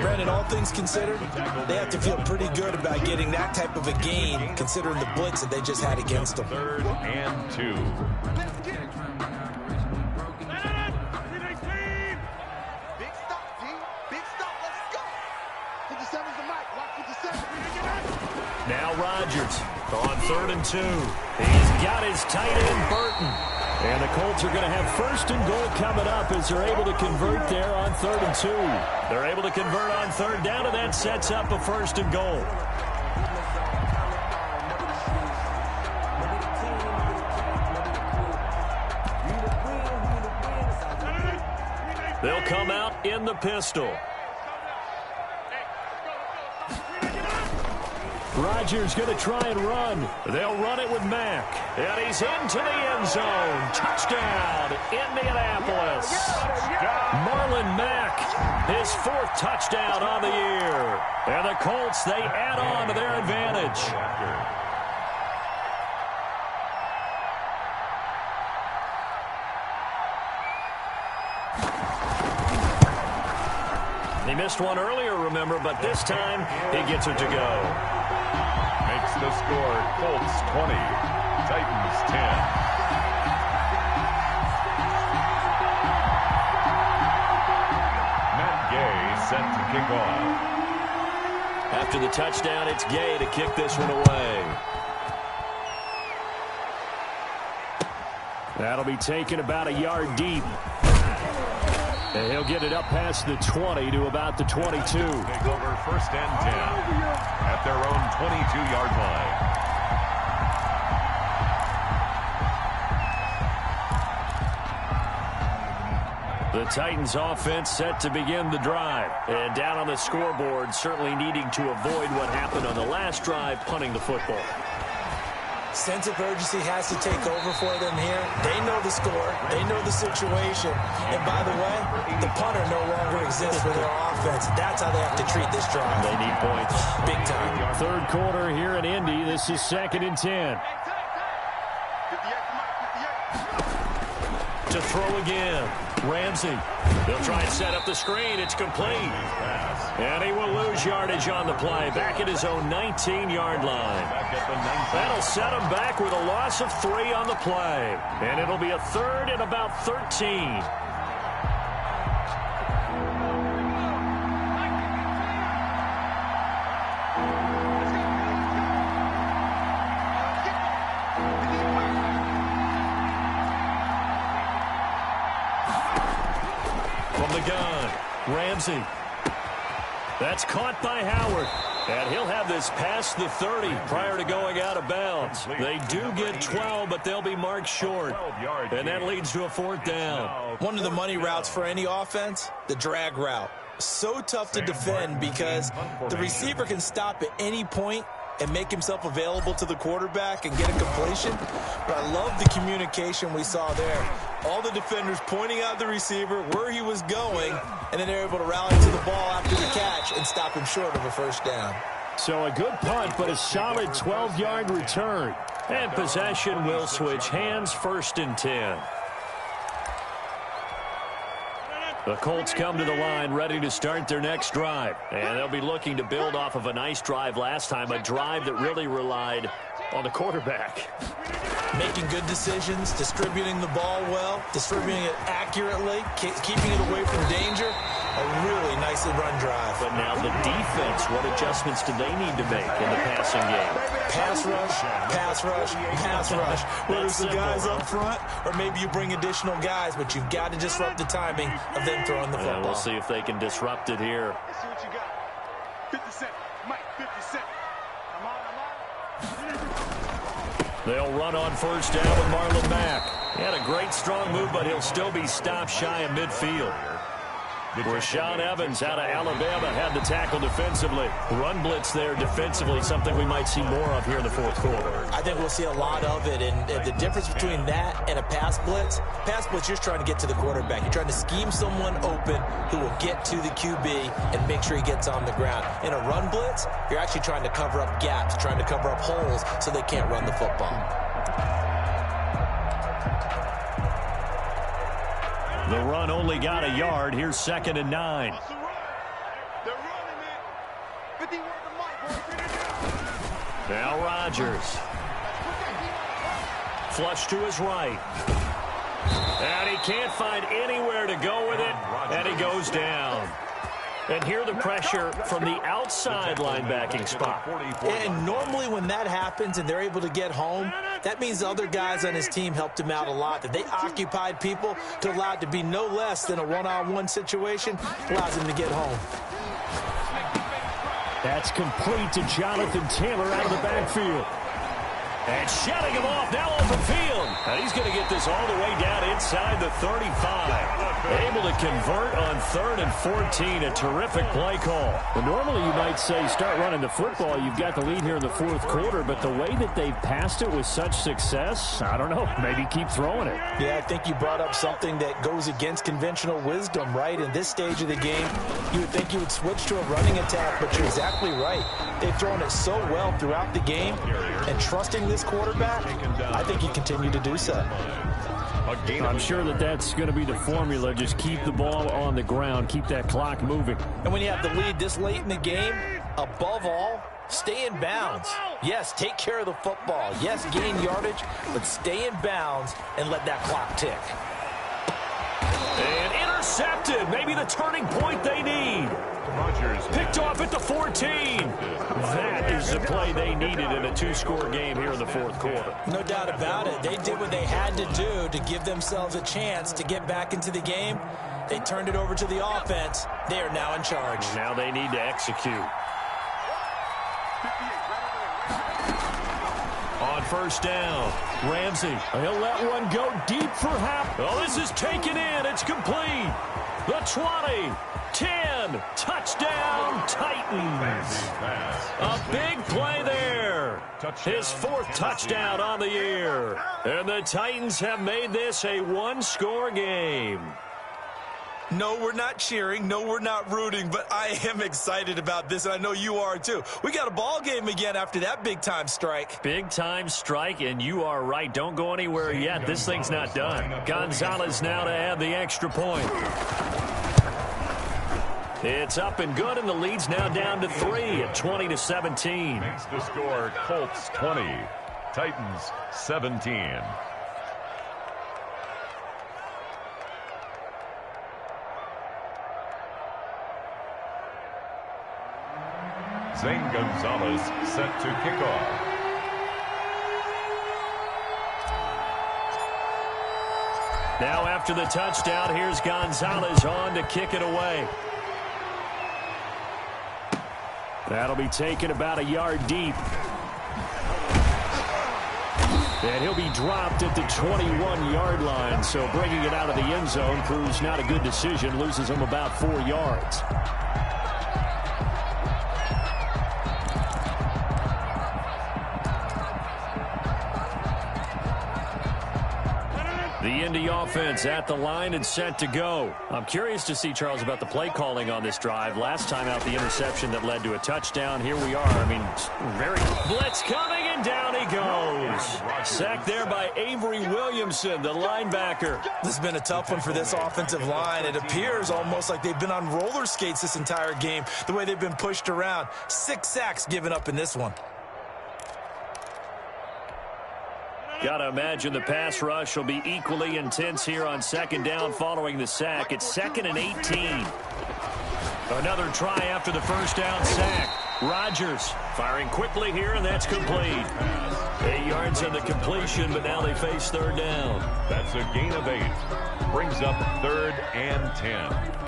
Brandon, all things considered, they have to feel pretty good about getting that type of a gain, considering the blitz that they just had against them. 3rd and 2. Now Rodgers on 3rd and 2. He's got his tight end Burton. And the Colts are going to have 1st and goal coming up as they're able to convert there on 3rd and 2. They're able to convert on 3rd down, and that sets up a 1st and goal. They'll come out in the pistol. Rodgers going to try and run. They'll run it with Mack. And he's into the end zone. Touchdown, Indianapolis. Marlon Mack, his 4th touchdown on the year. And the Colts, they add on to their advantage. He missed one earlier, remember, but this time he gets it to go. Makes the score Colts 20, Titans 10. Matt Gay set to kick off. After the touchdown, it's Gay to kick this one away. That'll be taken about a yard deep. And he'll get it up past the 20 to about the 22. Take over 1st and 10 at their own 22-yard line. The Titans offense set to begin the drive. And down on the scoreboard, certainly needing to avoid what happened on the last drive, punting the football. Sense of urgency has to take over for them here. They know the score. They know the situation. And by the way, the punter no longer exists for their offense. That's how they have to treat this drive. They need points. Big time. 3rd quarter here in Indy. This is 2nd and 10. To throw again. Ramsey. They'll try and set up the screen. It's complete. And he will lose yardage on the play. Back at his own 19-yard line. That'll set him back with a loss of 3 on the play. And it'll be a 3rd and about 13. From the gun, Ramsey. That's caught by Howard. And he'll have this past the 30 prior to going out of bounds. They do get 12, but they'll be marked short. And that leads to a 4th down. One of the money routes for any offense, the drag route. So tough to defend because the receiver can stop at any point and make himself available to the quarterback and get a completion. But I love the communication we saw there. All the defenders pointing out the receiver, where he was going, and then they're able to rally to the ball after the catch and stop him short of a 1st down. So a good punt, but a solid 12-yard return. And possession will switch hands, 1st and 10. The Colts come to the line ready to start their next drive. And they'll be looking to build off of a nice drive last time, a drive that really relied on the quarterback. Making good decisions, distributing the ball well, distributing it accurately, keeping it away from danger. A really nicely run drive. But now the defense, what adjustments do they need to make in the passing game? Pass rush, pass rush, pass rush. Whether it's the guys up front or maybe you bring additional guys, but you've got to disrupt the timing of them throwing the football. We'll see if they can disrupt it here. Let's see what you got. 50 Cent. Mike, 50 Cent. Come on. They'll run on 1st down with Marlon Mack. He had a great strong move, but he'll still be stopped shy of midfield. Rashaan Evans out of Alabama had the tackle defensively. Run blitz there defensively, something we might see more of here in the 4th quarter. I think we'll see a lot of it, and the difference between that and a pass blitz, you're just trying to get to the quarterback. You're trying to scheme someone open who will get to the QB and make sure he gets on the ground. In a run blitz, you're actually trying to cover up gaps, trying to cover up holes so they can't run the football. The run only got a yard. Here's 2nd and 9. Now Rodgers. Flush to his right. And he can't find anywhere to go with it. And he goes down. And here the pressure from the outside linebacking spot. And normally when that happens and they're able to get home, that means the other guys on his team helped him out a lot. That they occupied people to allow it to be no less than a one-on-one situation, allows him to get home. That's complete to Jonathan Taylor out of the backfield. And shutting him off now open field. And he's going to get this all the way down inside the 35. Able to convert on 3rd and 14. A terrific play call. Well, normally you might say start running the football. You've got the lead here in the 4th quarter. But the way that they've passed it with such success, I don't know. Maybe keep throwing it. Yeah, I think you brought up something that goes against conventional wisdom, right? In this stage of the game, you would think you would switch to a running attack, but you're exactly right. They've thrown it so well throughout the game, and trusting this quarterback, I think you continue to do so. I'm sure that that's going to be the formula. Just keep the ball on the ground. Keep that clock moving. And when you have the lead this late in the game, above all, stay in bounds. Yes, take care of the football. Yes, gain yardage, but stay in bounds and let that clock tick. And intercepted. Maybe the turning point they need. Picked off at the 14. That is the play they needed in a 2-score game here in the 4th quarter. No doubt about it. They did what they had to do to give themselves a chance to get back into the game. They turned it over to the offense. They are now in charge. Now they need to execute. On 1st down, Ramsey. He'll let one go deep for half. Oh, this is taken in. It's complete. The 20, 10, touchdown, Titans. A big play there. His 4th touchdown on the year. And the Titans have made this a 1-score game. No, we're not cheering. No, we're not rooting, but I am excited about this, and I know you are too. We got a ball game again after that big-time strike. Big-time strike, and you are right. Don't go anywhere yet. This thing's not done. Gonzalez now to add the extra point. It's up and good, and the lead's now down to 3 at 20-17. Makes the score Colts 20, Titans 17. Zane Gonzalez set to kick off. Now after the touchdown, here's Gonzalez on to kick it away. That'll be taken about a yard deep. And he'll be dropped at the 21-yard line. So bringing it out of the end zone proves not a good decision. Loses him about 4 yards. The Indy offense at the line and set to go. I'm curious to see, Charles, about the play calling on this drive. Last time out, the interception that led to a touchdown. Here we are. I mean, very blitz coming, and down he goes. Sacked there by Avery Williamson, the linebacker. This has been a tough one for this offensive line. It appears almost like they've been on roller skates this entire game, the way they've been pushed around. 6 sacks given up in this one. Got to imagine the pass rush will be equally intense here on 2nd down following the sack. It's 2nd and 18. Another try after the 1st down sack. Rodgers firing quickly here, and that's complete. 8 yards on the completion, but now they face 3rd down. That's a gain of 8. Brings up 3rd and 10.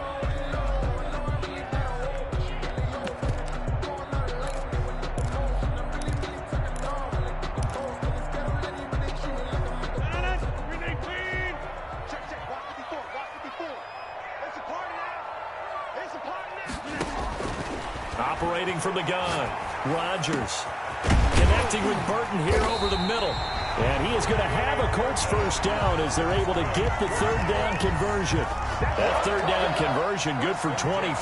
Operating from the gun, Rodgers connecting with Burton here over the middle. And he is going to have a Colts 1st down as they're able to get the 3rd down conversion. That 3rd down conversion good for 23.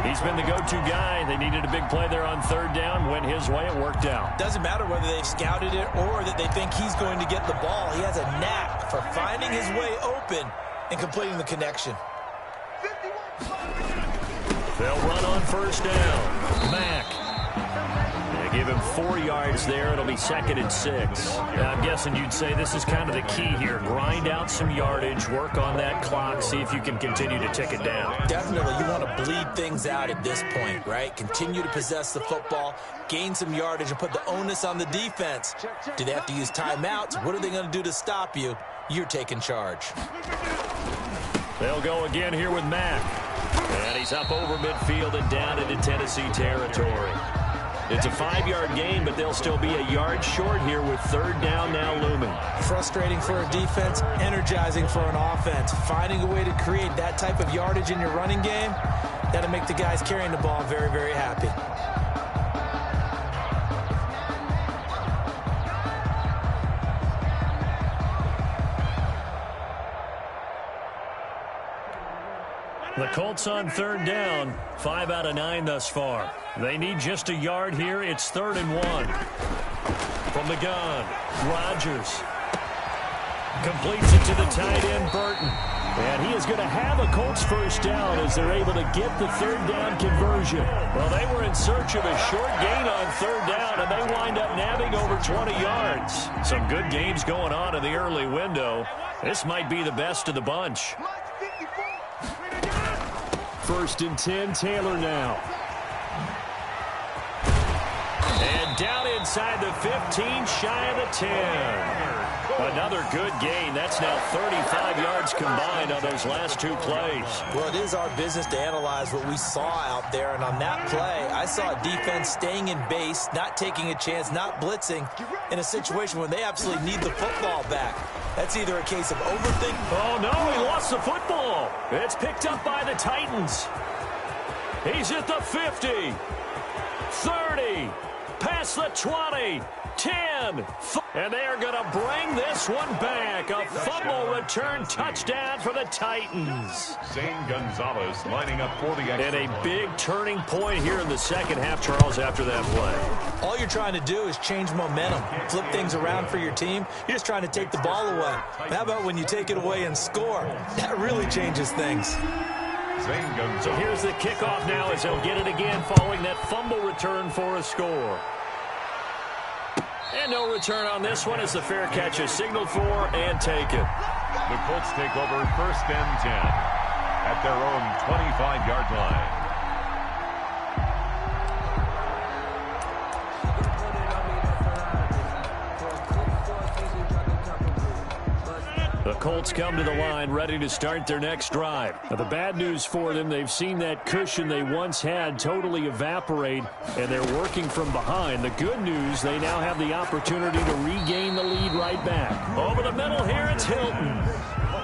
He's been the go-to guy. They needed a big play there on 3rd down. Went his way. It worked out. Doesn't matter whether they've scouted it or that they think he's going to get the ball. He has a knack for finding his way open and completing the connection. They'll run on 1st down. Mack. They give him 4 yards there. It'll be 2nd and 6. Now, I'm guessing you'd say this is kind of the key here. Grind out some yardage, work on that clock, see if you can continue to tick it down. Definitely. You want to bleed things out at this point, right? Continue to possess the football, gain some yardage, and put the onus on the defense. Do they have to use timeouts? What are they going to do to stop you? You're taking charge. They'll go again here with Mack. And he's up over midfield and down into Tennessee territory. It's a 5-yard gain, but they'll still be a yard short here with third down now looming. Frustrating for a defense, energizing for an offense. Finding a way to create that type of yardage in your running game, that'll make the guys carrying the ball very, very happy. The Colts on third down, 5 out of 9 thus far. They need just a yard here. It's 3rd and 1. From the gun, Rodgers completes it to the tight end, Burton. And he is going to have a Colts first down as they're able to get the third down conversion. Well, they were in search of a short gain on third down, and they wind up nabbing over 20 yards. Some good games going on in the early window. This might be the best of the bunch. 1st and 10, Taylor now. And down inside the 15, shy of the 10. Another good gain. That's now 35 yards combined on those last 2 plays. Well, it is our business to analyze what we saw out there, and on that play, I saw a defense staying in base, not taking a chance, not blitzing, in a situation where they absolutely need the football back. That's either a case of overthinking. Oh, no, he lost the football. It's picked up by the Titans. He's at the 50, 30, past the 20, 10, and they are going to bring this one back. A fumble return touchdown for the Titans. Zane Gonzalez lining up for the extra And a big turning point here in the second half, Charles, after that play. All you're trying to do is change momentum, flip things around for your team. You're just trying to take the ball away. How about when you take it away and score? That really changes things. So here's the kickoff now as they'll get it again following that fumble return for a score. And no return on this one as the fair catch is signaled for and taken. The Colts take over 1st and 10 at their own 25-yard line. The Colts come to the line ready to start their next drive. Now, the bad news for them, they've seen that cushion they once had totally evaporate, and they're working from behind. The good news, they now have the opportunity to regain the lead right back. Over the middle here, it's Hilton.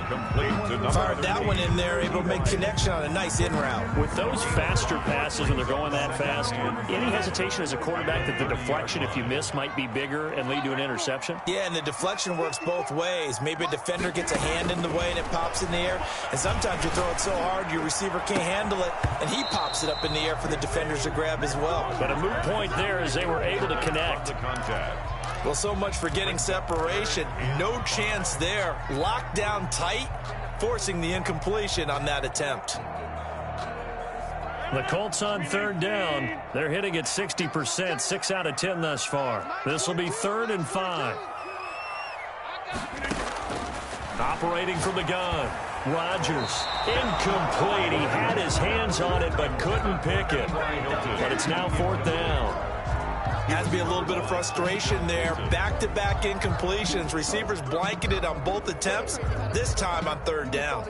Complete to number Fired that 30. one in there, able to make connection on a nice in route. With those faster passes when they're going that fast, any hesitation as a quarterback that the deflection, if you miss, might be bigger and lead to an interception? Yeah, and the deflection works both ways. Maybe a defender gets a hand in the way and it pops in the air. And sometimes you throw it so hard your receiver can't handle it, and he pops it up in the air for the defenders to grab as well. But a moot point there as they were able to connect. The contact. Well, so much for getting separation. No chance there. Locked down tight, forcing the incompletion on that attempt. The Colts on third down. They're hitting at 60%, 6 out of 10 thus far. This will be 3rd and 5. Operating from the gun. Rodgers, incomplete. He had his hands on it but couldn't pick it. But it's now 4th down. Has to be a little bit of frustration there. Back-to-back incompletions. Receivers blanketed on both attempts, this time on 3rd down.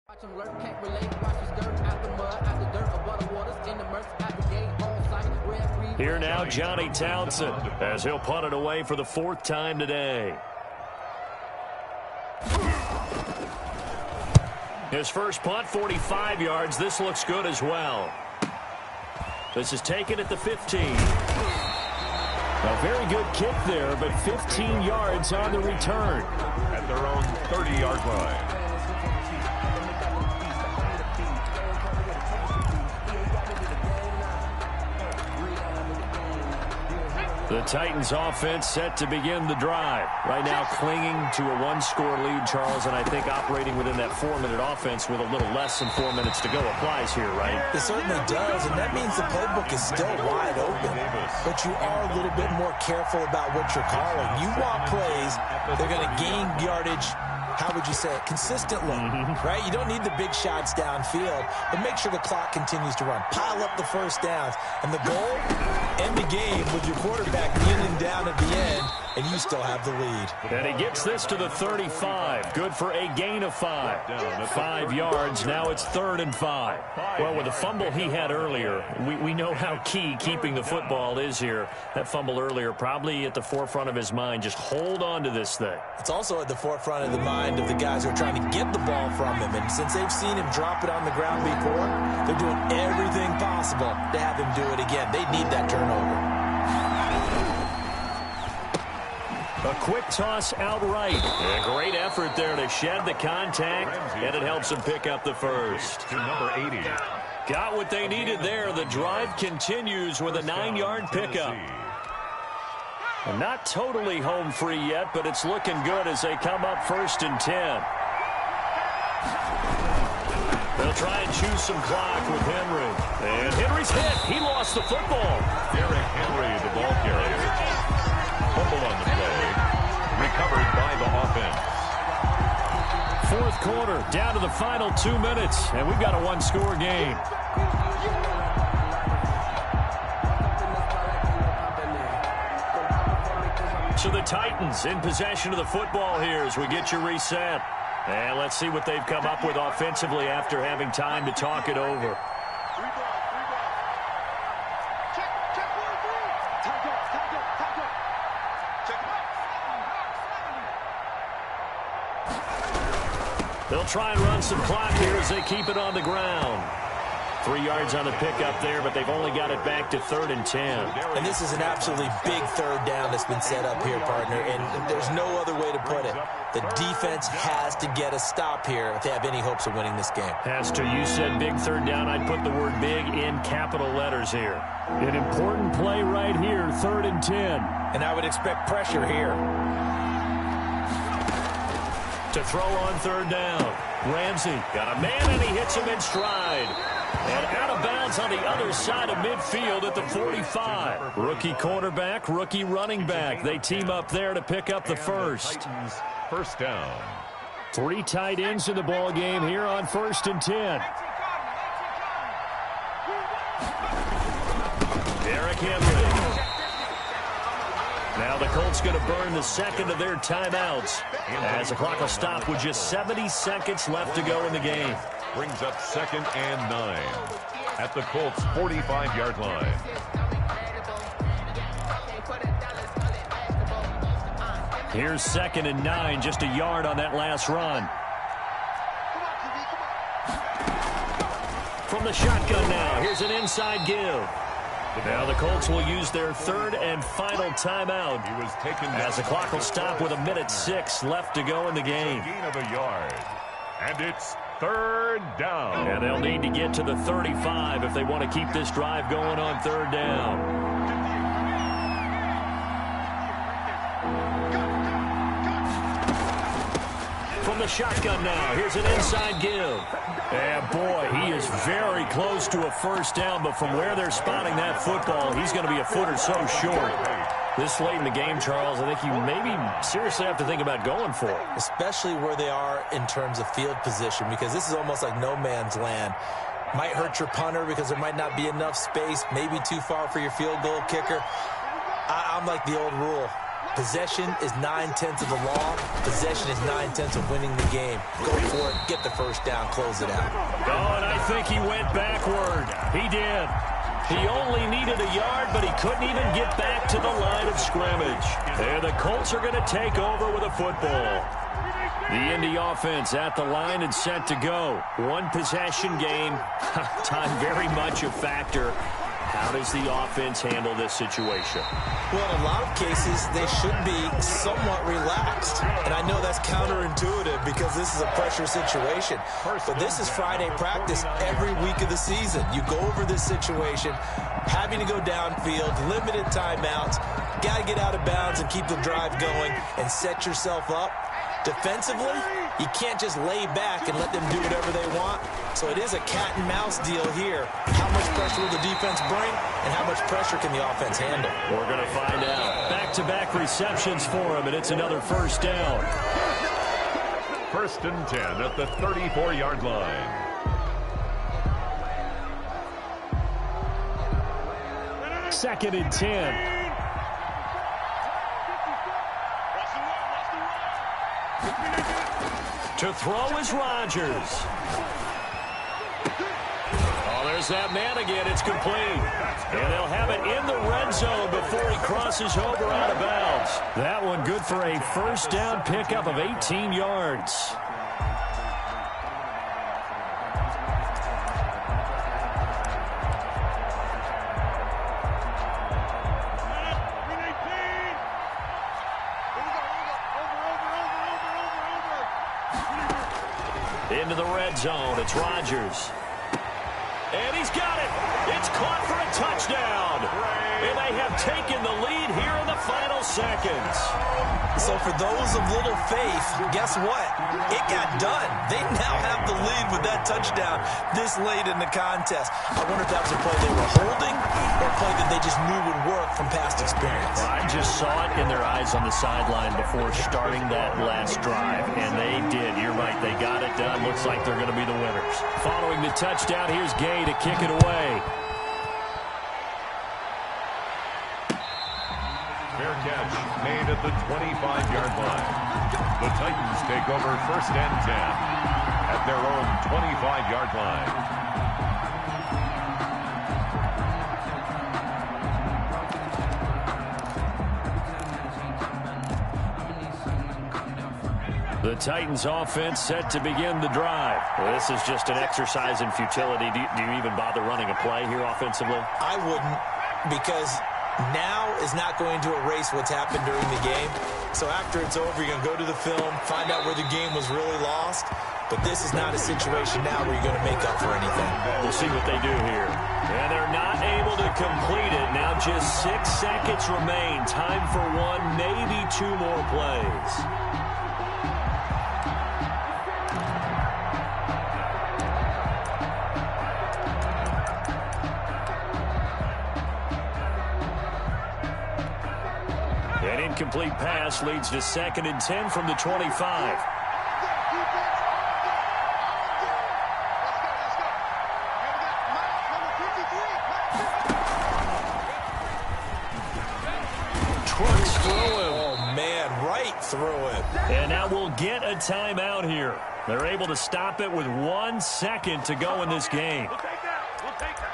Watch him lurk, can't relate, watch his dirt, out the mud, out the dirt, above the waters, in the murk, out the gate, Here now, Johnny Townsend, as he'll punt it away for the 4th time today. His first punt, 45 yards. This looks good as well. This is taken at the 15. A very good kick there, but 15 yards on the return. At their own 30-yard line. The Titans offense set to begin the drive. Right now clinging to a 1-score lead, Charles, and I think operating within that 4-minute offense with a little less than 4 minutes to go applies here, right? It certainly does, and that means the playbook is still wide open. But you are a little bit more careful about what you're calling. You want plays, they're going to gain yardage, how would you say it, consistently, right? You don't need the big shots downfield, but make sure the clock continues to run. Pile up the first downs, and the goal, end the game with your quarterback kneeling down at the end, and you still have the lead. And he gets this to the 35. Good for a gain of 5. 5 yards. Now it's 3rd and 5. Well, with the fumble he had earlier, we know how key keeping the football is here. That fumble earlier probably at the forefront of his mind. Just hold on to this thing. It's also at the forefront of the mind of the guys who are trying to get the ball from him. And since they've seen him drop it on the ground before, they're doing everything possible to have him do it again. They need that turnover. A quick toss outright. A great effort there to shed the contact, and it helps him pick up the first. To number 80. Got what they needed there. The drive continues with a 9-yard pickup. And not totally home free yet, but it's looking good as they come up 1st and 10. They'll try and choose some clock with Henry. And Henry's hit. He lost the football. Derrick Henry, the ball carrier. Fumble on the play. Recovered by the offense. 4th quarter, down to the final 2 minutes, and we've got a 1-score game. So the Titans in possession of the football here as we get you reset. And let's see what they've come up with offensively after having time to talk it over. They'll try and run some clock here as they keep it on the ground. 3 yards on the pickup there, but they've only got it back to 3rd and 10. And this is an absolutely big 3rd down that's been set up here, partner, and there's no other way to put it. The defense has to get a stop here if they have any hopes of winning this game. Has to. You said big 3rd down. I'd put the word big in capital letters here. An important play right here, 3rd and 10. And I would expect pressure here. To throw on 3rd down. Ramsey got a man, and he hits him in stride. And out of bounds on the other side of midfield at the 45. Rookie cornerback, rookie running back. They team up there to pick up the first. Titans, 1st down. 3 tight ends in the ball game here on 1st and 10. Derrick Henry. Now the Colts going to burn the 2nd of their timeouts as the clock will stop with just 70 seconds left to go in the game. Brings up 2nd and 9 at the Colts' 45-yard line. Here's 2nd and 9, just a yard on that last run. From the shotgun now, here's an inside give. Now the Colts will use their 3rd and final timeout. He was taken as the clock will stop with 1:06 left to go in the game. Gain of a yard. And it's 3rd down. And they'll need to get to the 35 if they want to keep this drive going on 3rd down. From the shotgun now, here's an inside give. And boy, he is very close to a 1st down, but from where they're spotting that football, he's going to be a foot or so short. This late in the game, Charles, I think you maybe seriously have to think about going for it. Especially where they are in terms of field position, because this is almost like no man's land. Might hurt your punter because there might not be enough space, maybe too far for your field goal kicker. I'm like the old rule. Possession is 9/10 of the law. Possession is 9/10 of winning the game. Go for it. Get the 1st down. Close it out. Oh, and I think he went backward. He did. He only needed a yard, but he couldn't even get back to the line of scrimmage. And the Colts are going to take over with a football. The Indy offense at the line and set to go. One possession game. Time very much a factor. How does the offense handle this situation? Well, in a lot of cases, they should be somewhat relaxed. And I know that's counterintuitive because this is a pressure situation. But this is Friday practice every week of the season. You go over this situation, having to go downfield, limited timeouts, got to get out of bounds and keep the drive going and set yourself up. Defensively, you can't just lay back and let them do whatever they want. So it is a cat and mouse deal here. How much pressure will the defense bring, and how much pressure can the offense handle? We're going to find out. Back-to-back receptions for him, and it's another first down. 1st and 10 at the 34-yard line. Second and 10. To throw is Rodgers. Oh, there's that man again. It's complete. And they'll have it in the red zone before he crosses over out of bounds. That one good for a first down pickup of 18 yards. Into the red zone. It's Rodgers. And he's got it. It's caught for a touchdown. And they have taken the lead here in the final seconds. So for those of little faith, guess what? It got done. They now have the lead with that touchdown this late in the contest. I wonder if that was a play they were holding or a play that they just knew would work from past experience. I just saw it in their eyes on the sideline before starting that last drive, and they did. You're right. They got it done. Looks like they're going to be the winners. Following the touchdown, here's Gay to kick it away. Fair catch made at the 25-yard line. The Titans take over 1st and 10 at their own 25-yard line. The Titans offense set to begin the drive. Well, this is just an exercise in futility. Do you even bother running a play here offensively? I wouldn't, because now is not going to erase what's happened during the game. So after it's over, you're going to go to the film, find out where the game was really lost. But this is not a situation now where you're going to make up for anything. We'll see what they do here. And they're not able to complete it. Now just 6 seconds remain. Time for one, maybe two more plays. An incomplete pass leads to 2nd and 10 from the 25. Trucks through him. Oh, man, right through it. And now we'll get a timeout here. They're able to stop it with 1 second to go in this game. We'll take that. We'll take that.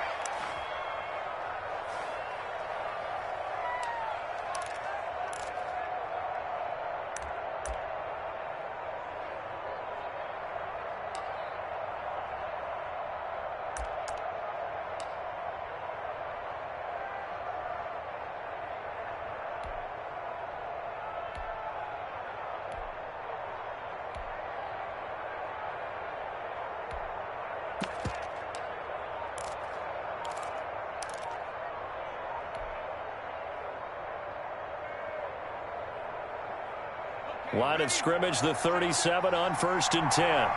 Line of scrimmage, the 37 on 1st and 10.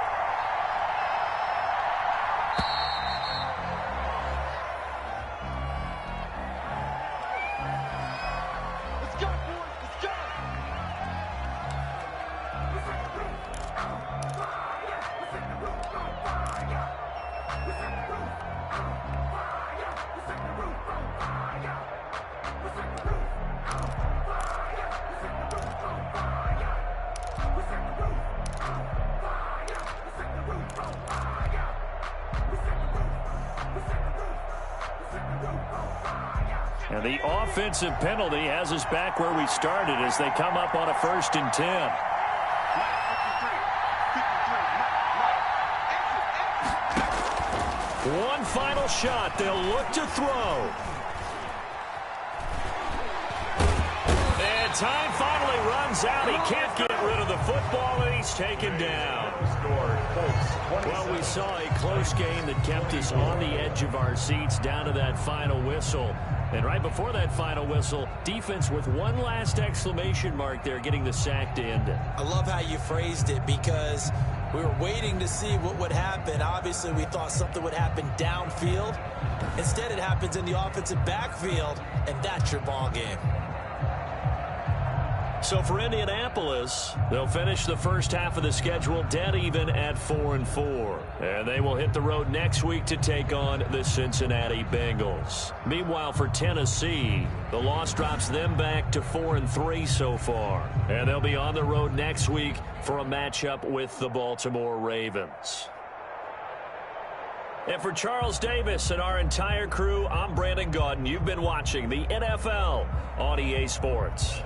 Let's go, boys. Let's go. And the offensive penalty has us back where we started as they come up on a 1st and 10. One final shot. They'll look to throw. And time finally runs out. He can't get rid of the football, and he's taken down. Well, we saw a close game that kept us on the edge of our seats down to that final whistle. And right before that final whistle, defense with one last exclamation mark there, getting the sack to end it. I love how you phrased it, because we were waiting to see what would happen. Obviously, we thought something would happen downfield. Instead, it happens in the offensive backfield, and that's your ball game. So for Indianapolis, they'll finish the first half of the schedule dead even at 4-4. And they will hit the road next week to take on the Cincinnati Bengals. Meanwhile, for Tennessee, the loss drops them back to 4-3 so far. And they'll be on the road next week for a matchup with the Baltimore Ravens. And for Charles Davis and our entire crew, I'm Brandon Gaudin. You've been watching the NFL on EA Sports.